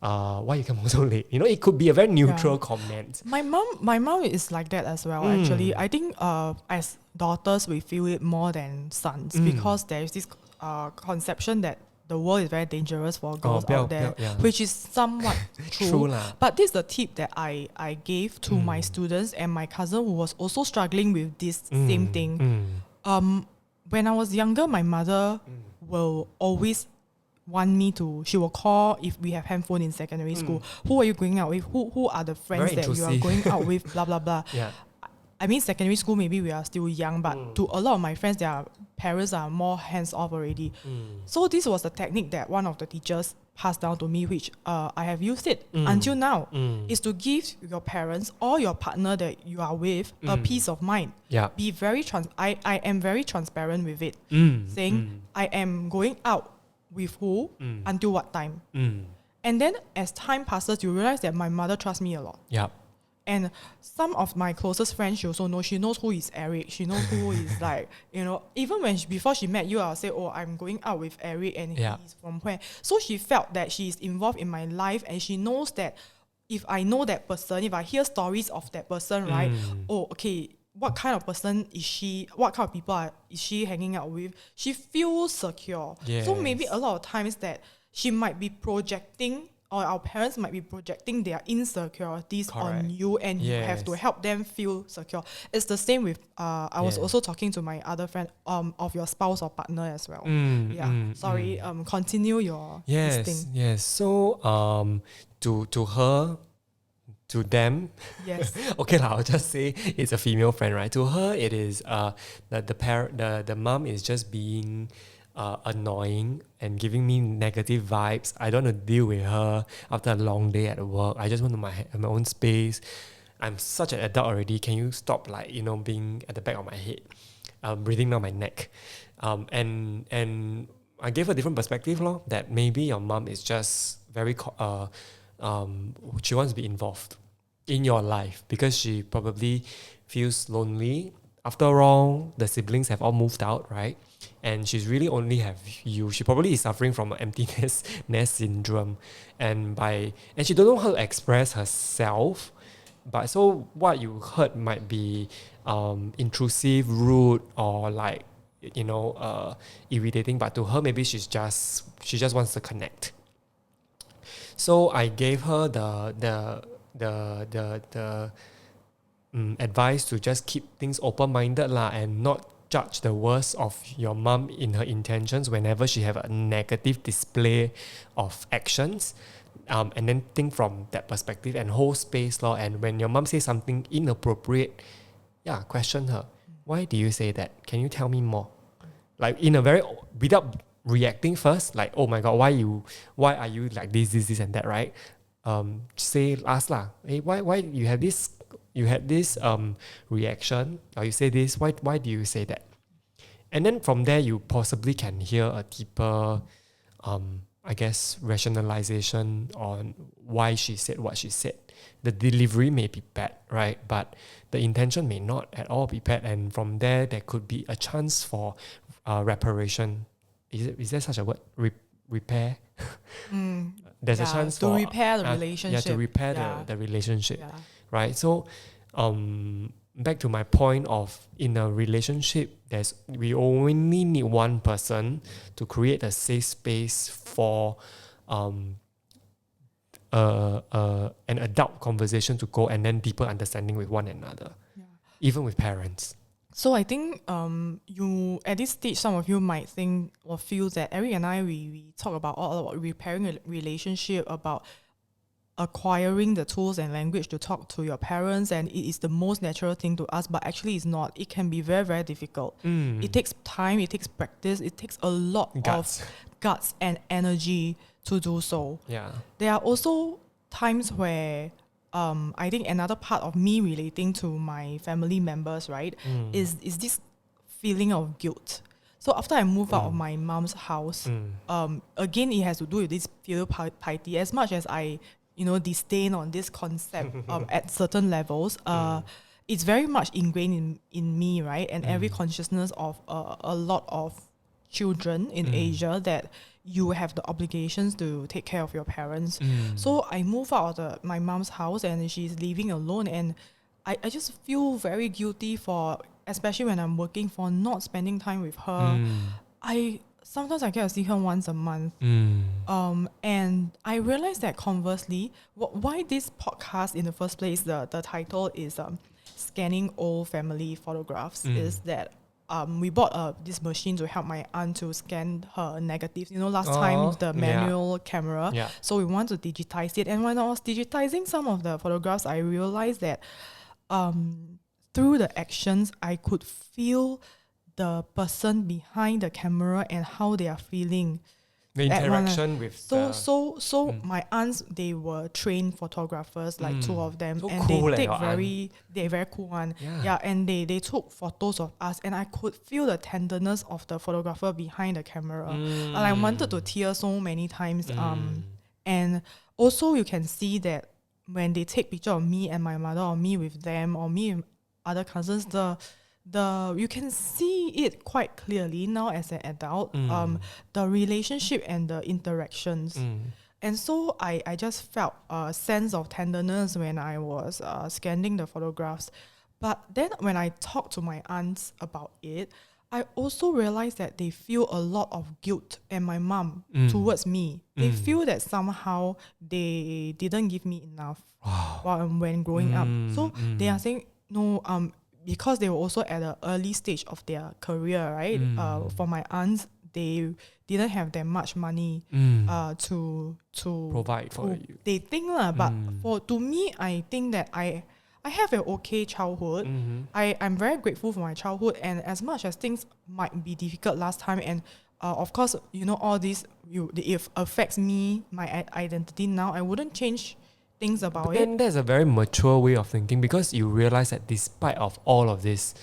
Why you come home so late? It could be a very neutral comment. My mom is like that as well, actually. I think as daughters, we feel it more than sons because there is this conception that the world is very dangerous for girls out there, which is somewhat true. But this is the tip that I gave to my students and my cousin who was also struggling with this same thing. When I was younger, my mother will always want me to... She will call if we have handphone in secondary school. Who are you going out with? Who are the friends very that you are going out with? Blah, blah, blah. I mean, secondary school, maybe we are still young, but to a lot of my friends, their parents are more hands-off already. So this was a technique that one of the teachers passed down to me, which I have used it until now, is to give your parents or your partner that you are with a peace of mind. Be very I am very transparent with it, saying I am going out with who until what time. And then as time passes, you realize that my mother trusts me a lot. And some of my closest friends, she also knows. She knows who is Eric. She knows who is like, even when before she met you, I'll say, oh, I'm going out with Eric and he's from where. So she felt that she's involved in my life, and she knows that if I know that person, if I hear stories of that person, right, oh, okay, what kind of person is she, what kind of people is she hanging out with, she feels secure. So maybe a lot of times that she might be projecting, or our parents might be projecting their insecurities on you, and you have to help them feel secure. It's the same with I was also talking to my other friend of your spouse or partner as well. Continue your this thing. Yes. So to her, to them, okay lah, I'll just say it's a female friend, right? To her, it is the mom is just being annoying and giving me negative vibes. I don't want to deal with her after a long day at work. I just want my own space. I'm such an adult already. Can you stop, like, being at the back of my head, breathing down my neck? And I gave a different perspective, that maybe your mom is just very she wants to be involved in your life because she probably feels lonely. After all, the siblings have all moved out, right? And she's really only have you. She probably is suffering from an emptiness nest syndrome, and she don't know how to express herself. But so what you heard might be intrusive, rude, or like irritating. But to her, maybe she just wants to connect. So I gave her the advice to just keep things open-minded and not judge the worst of your mom in her intentions whenever she have a negative display of actions, and then think from that perspective and hold space. And when your mom says something inappropriate, question her. Why do you say that? Can you tell me more? Like in a very, without reacting first, like, oh my god, why are you like this and that, right? Ask lah, hey, why you had this reaction, or you say this, why do you say that? And then from there you possibly can hear a deeper I guess rationalization on why she said what she said. The delivery may be bad, right? But the intention may not at all be bad, and from there could be a chance for reparation. Is there such a word? Repair? There's a chance to for repair the relationship. To repair the relationship, right? So, back to my point of, in a relationship, we only need one person to create a safe space for an adult conversation to go, and then deeper understanding with one another, even with parents. So I think you at this stage, some of you might think or feel that Eric and I, we talk about all about repairing a relationship, about acquiring the tools and language to talk to your parents, and it is the most natural thing to us, but actually it's not. It can be very, very difficult. It takes time, it takes practice, it takes a lot of guts and energy to do so. There are also times where I think another part of me relating to my family members, right, is this feeling of guilt. So after I move out of my mom's house, again, it has to do with this filial piety. As much as I, disdain on this concept at certain levels, it's very much ingrained in me, right? And every consciousness of a lot of children in Asia, that you have the obligations to take care of your parents. So I move out of my mom's house, and she's living alone, and I just feel very guilty for, especially when I'm working, for not spending time with her. Sometimes I get to see her once a month. And I realized that conversely, why this podcast in the first place, the title is Scanning Old Family Photographs, is that we bought this machine to help my aunt to scan her negatives. Last time, the manual camera. So we want to digitize it. And when I was digitizing some of the photographs, I realized that through the actions, I could feel the person behind the camera and how they are feeling. The interaction with my aunts, they were trained photographers, like two of them, so and cool, they're very cool one. And they took photos of us, and I could feel the tenderness of the photographer behind the camera. And I wanted to tear so many times. And also you can see that when they take picture of me and my mother, or me with them, or me and other cousins, you can see it quite clearly now as an adult, the relationship and the interactions. And so I just felt a sense of tenderness when I was scanning the photographs. But then when I talk to my aunts about it, I also realized that they feel a lot of guilt, and my mom towards me. They feel that somehow they didn't give me enough when growing up. So they are saying, no, because they were also at an early stage of their career, right? For my aunts, they didn't have that much money to provide for you. They think but to me, I think that I have an okay childhood. I'm very grateful for my childhood, and as much as things might be difficult last time, and of course, all this it affects me, my identity now, I wouldn't change things about it. And that's a very mature way of thinking, because you realize that despite of all of this,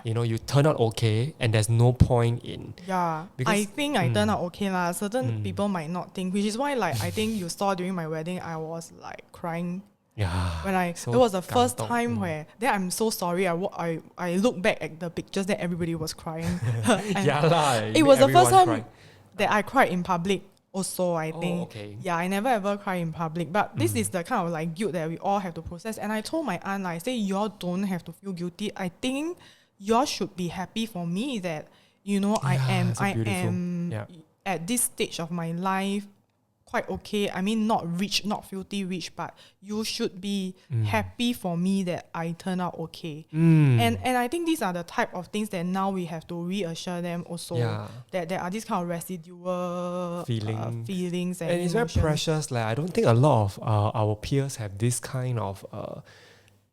you turn out okay, and there's no point in. Yeah, I think I turned out okay lah. Certain people might not think, which is why I think you saw during my wedding, I was crying. Yeah. When it was the first time where then I'm so sorry. I look back at the pictures that everybody was crying. It was the first time that I cried in public. Also, I think. Okay. Yeah, I never ever cry in public. But this is the kind of guilt that we all have to process. And I told my aunt, I say, y'all don't have to feel guilty. I think y'all should be happy for me that, I am at this stage of my life quite okay. I mean, not rich, not filthy rich, but you should be happy for me that I turn out okay. And I think these are the type of things that now we have to reassure them also, that there are these kind of residual feelings and it's emotions. very precious. I don't think a lot of our peers have this kind of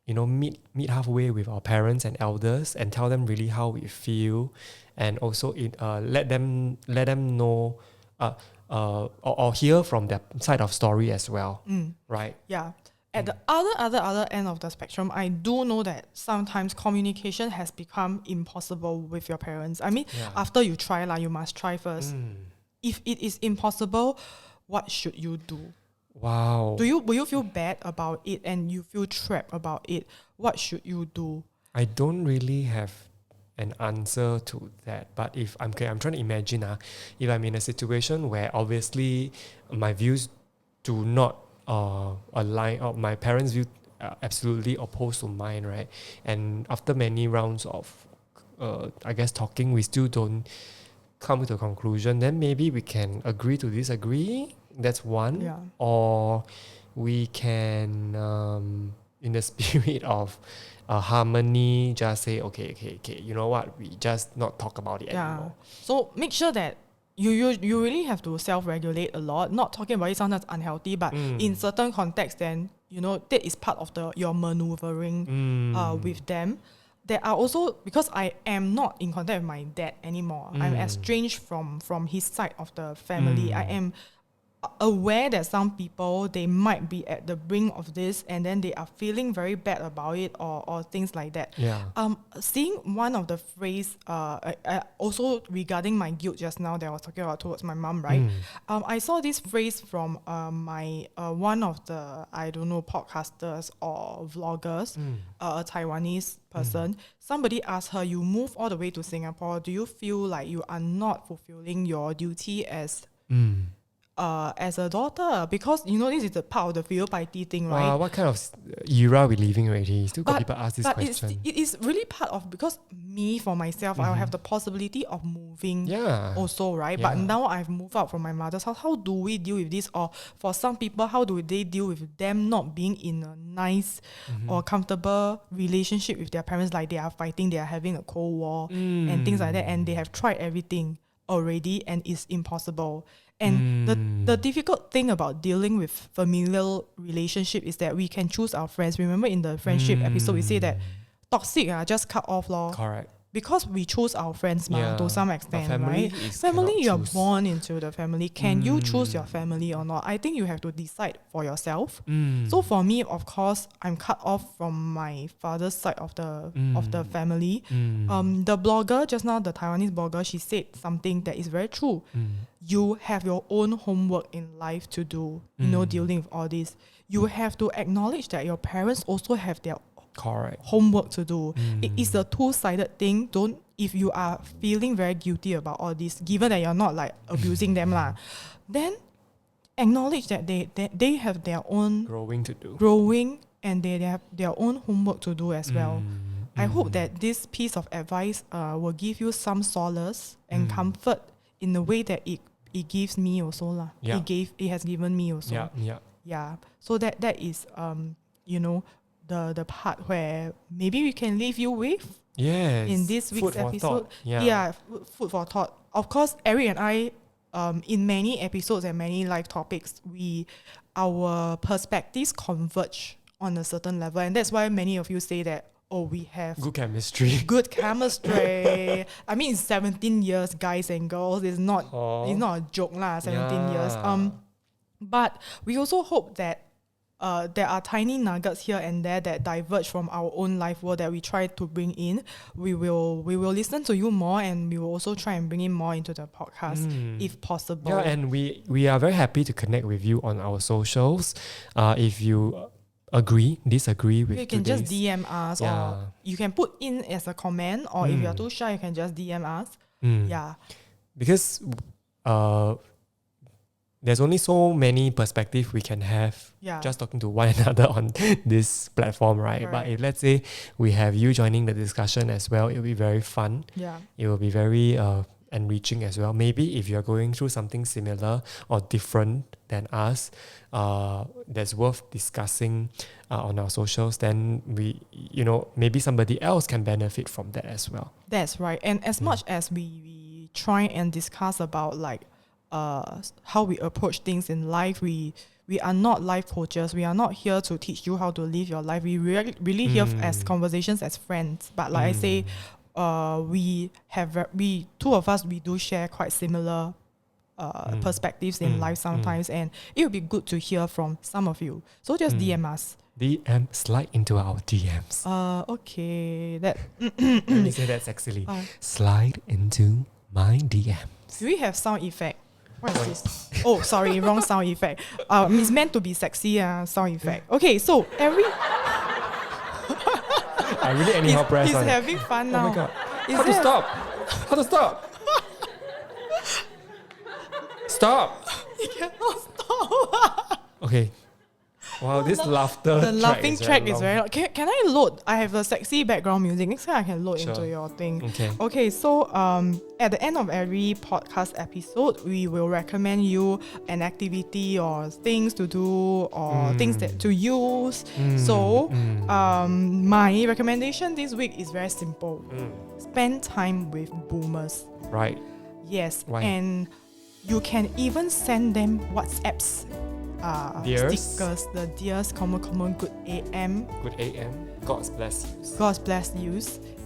meet halfway with our parents and elders and tell them really how we feel, and also let them know or hear from their side of story as well, right? Yeah. At the other end of the spectrum, I do know that sometimes communication has become impossible with your parents. I mean, after you try, you must try first. If it is impossible, what should you do? Wow. Will you feel bad about it and you feel trapped about it? What should you do? I don't really have an answer to that, but if I'm trying to imagine if I'm in a situation where obviously my views do not align, or my parents' view absolutely opposed to mine, right? And after many rounds of talking, we still don't come to a conclusion, then maybe we can agree to disagree. That's one. Or we can in the spirit of harmony, just say okay, you know what, we just not talk about it anymore. So make sure that you really have to self-regulate a lot. Not talking about it sometimes unhealthy, but in certain contexts, then that is part of your maneuvering with them. There are also, because I am not in contact with my dad anymore, I'm estranged from his side of the family. I am aware that some people, they might be at the brink of this, and then they are feeling very bad about it, or things like that. Seeing one of the phrase also regarding my guilt just now that I was talking about towards my mom, right? I saw this phrase from my one of the, I don't know, podcasters or vloggers, a Taiwanese person. Somebody asked her, you move all the way to Singapore, do you feel like you are not fulfilling your duty as a daughter? Because this is the part of the filial piety thing, right? What kind of era we living already? Still got people ask this question. It is really part of, because me, for myself, I will have the possibility of moving also, right? But now I've moved out from my mother's house. How do we deal with this? Or for some people, how do they deal with them not being in a nice or comfortable relationship with their parents? Like they are fighting, they are having a cold war and things like that, and they have tried everything already and it's impossible. And the difficult thing about dealing with familial relationship is that we can choose our friends. Remember in the friendship episode, we say that toxic just cut off lor. Correct. Because we choose our friends to some extent, right? Family, you're born into the family. Can you choose your family or not? I think you have to decide for yourself. So for me, of course, I'm cut off from my father's side of the family. The blogger just now, the Taiwanese blogger, she said something that is very true. You have your own homework in life to do, dealing with all this. You have to acknowledge that your parents also have their homework to do. It is a two-sided thing. If you are feeling very guilty about all this, given that you're not abusing them then acknowledge that they have their own growing to do. And they have their own homework to do as well. I hope that this piece of advice will give you some solace and comfort in the way that it gives me also lah. Yeah. It has given me also. Yeah. So that is the part where maybe we can leave you with in this week's episode. Food for thought. Of course, Eric and I, in many episodes and many live topics, our perspectives converge on a certain level, and that's why many of you say that we have good chemistry. Good chemistry. I mean, it's 17 years, guys and girls. It's not a joke lah. 17 years. But we also hope that there are tiny nuggets here and there that diverge from our own life world that we try to bring in. We will listen to you more, and we will also try and bring in more into the podcast if possible. Yeah, and we are very happy to connect with you on our socials. If you disagree with you can just DM us, or you can put in as a comment, or if you are too shy, you can just DM us. Because there's only so many perspectives we can have just talking to one another on this platform, right? But if let's say we have you joining the discussion as well, it will be very fun. It will be very enriching as well. Maybe if you're going through something similar or different than us, that's worth discussing on our socials, then maybe somebody else can benefit from that as well. That's right. And as much as we try and discuss about how we approach things in life, we are not life coaches. We are not here to teach you how to live your life. We really here as conversations as friends. But like I say, two of us, we do share quite similar perspectives in life sometimes, and it would be good to hear from some of you. So just DM us. Slide into our DMs. Okay. That let me say that sexily. Slide into my DMs. Do we have sound effect? What is this? Oh, sorry, wrong sound effect. It's meant to be sexy sound effect. Okay, so I really anyhow press he's on having fun now. Oh my god. How to stop? How to stop? Stop! He cannot stop. Okay. Wow, this laughter The laughing track is long. very long. Can I load? I have a sexy background music. Next time I can load into your thing. Okay, so at the end of every podcast episode, we will recommend you an activity or things to do or things to use. So my recommendation this week is very simple. Spend time with boomers. Right. Yes. Why? And you can even send them WhatsApps. Stickers, the dears, common, good AM. Good AM. God bless you. God bless you.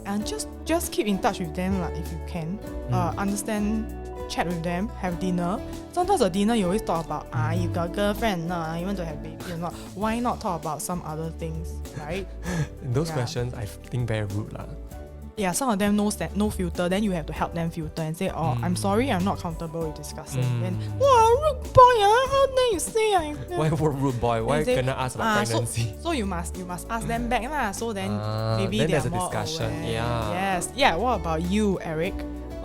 And just keep in touch with them if you can. Understand, chat with them, have dinner. Sometimes at dinner you always talk about you got a girlfriend, you want to have baby or not. Why not talk about some other things, right? Those questions I think very rude lah. Yeah, some of them no filter, then you have to help them filter and say, I'm sorry, I'm not comfortable with discussing. Then, wow, rude boy, how dare you say why rude boy? Why can I ask about pregnancy? So you must ask them back lah. So then maybe then they there's are a more discussion. aware. Yeah. Yes. Yeah. What about you, Eric?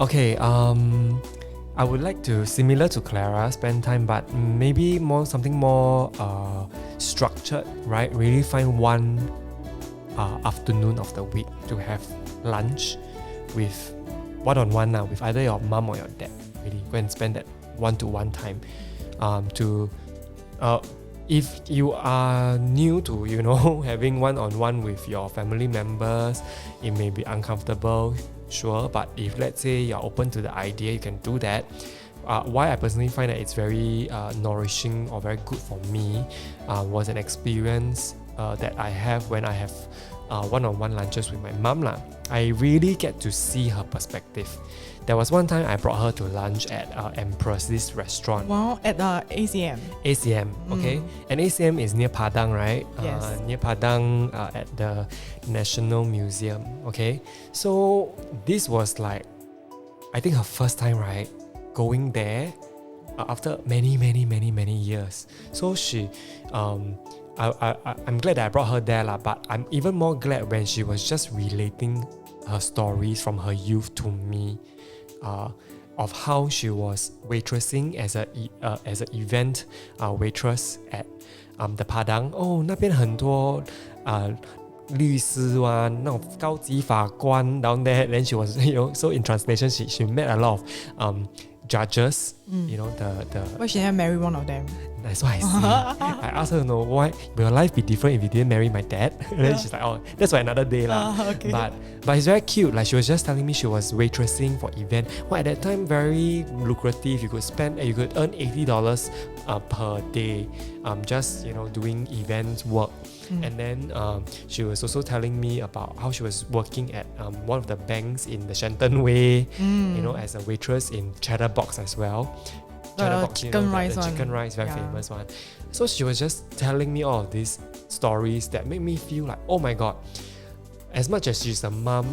Okay. I would like to, similar to Clara, spend time, but maybe something more structured, right? Really find one afternoon of the week to have lunch with one-on-one now with either your mom or your dad. Really go and spend that one-to-one time. If you are new to having one-on-one with your family members, it may be uncomfortable, sure. But if let's say you're open to the idea, you can do that. Why I personally find that it's very nourishing or very good for me was an experience that I have when I have one-on-one lunches with my mom lah. I really get to see her perspective. There was one time I brought her to lunch at Empress, this restaurant. Wow, at ACM. ACM, okay. And ACM is near Padang, right? Yes. Near Padang at the National Museum, okay. So this was like, I think her first time, right? Going there after many years. So she, I'm glad that I brought her there lah, but I'm even more glad when she was just relating her stories from her youth to me, of how she was waitressing as an event waitress at the Padang. 那边很多律师 one 那种高级法官 down there. Then she was, so in translation, she met a lot of judges. Why she never marry one of them? That's why I see. I asked her, why will your life be different if you didn't marry my dad? And then she's like, oh, that's for another day lah. Okay. But it's very cute. Like she was just telling me she was waitressing for event. Well, at that time, very lucrative. You could earn $80 per day. Just doing events work. And then she was also telling me about how she was working at one of the banks in the Shenton Way. As a waitress in Cheddar Box as well. The chicken rice the one. chicken rice, very famous one. So she was just telling me all of these stories that made me feel like, oh my god, as much as she's a mom,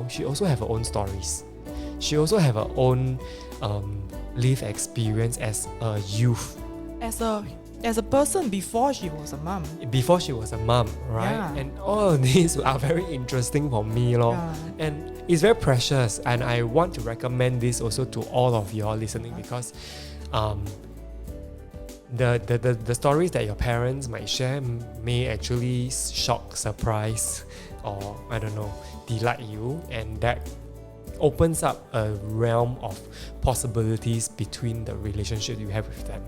she also have her own stories. She also have her own life experience as a youth. As a person before she was a mom. Before she was a mom, right? Yeah. And all of these are very interesting for me, lor. Yeah. And it's very precious, and I want to recommend this also to all of you all listening, because the stories that your parents might share may actually shock, surprise, or I don't know, delight you, and that opens up a realm of possibilities between the relationship you have with them.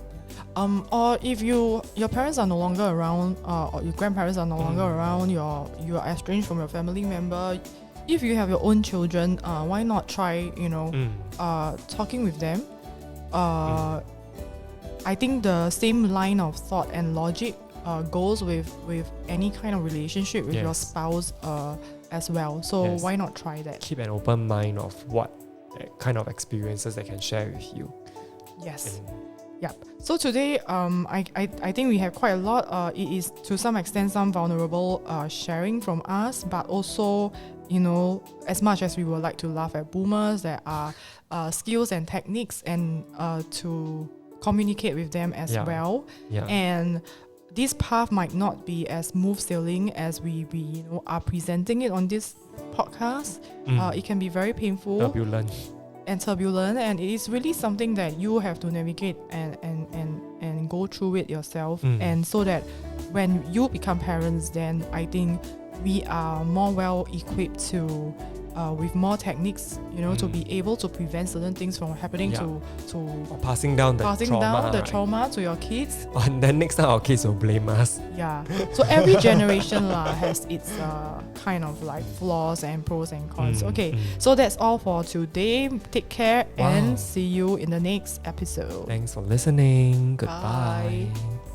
Or if your parents are no longer around, or your grandparents are no longer around, you are estranged from your family member. If you have your own children, why not try, talking with them? I think the same line of thought and logic goes with any kind of relationship with your spouse as well. So why not try that? Keep an open mind of what kind of experiences they can share with you. Yes. Yep. So today, I think we have quite a lot. It is to some extent some vulnerable sharing from us, but also, as much as we would like to laugh at boomers, there are skills and techniques and to communicate with them as well. Yeah. And this path might not be as smooth sailing as we are presenting it on this podcast. It can be very painful. Turbulent, and it is really something that you have to navigate and go through it yourself. And so that when you become parents, then I think we are more well equipped to with more techniques, to be able to prevent certain things from happening to or passing down the trauma to your kids. And then next time our kids will blame us. Yeah. So every generation has its kind of like flaws and pros and cons. So that's all for today. Take care and see you in the next episode. Thanks for listening. Goodbye. Bye.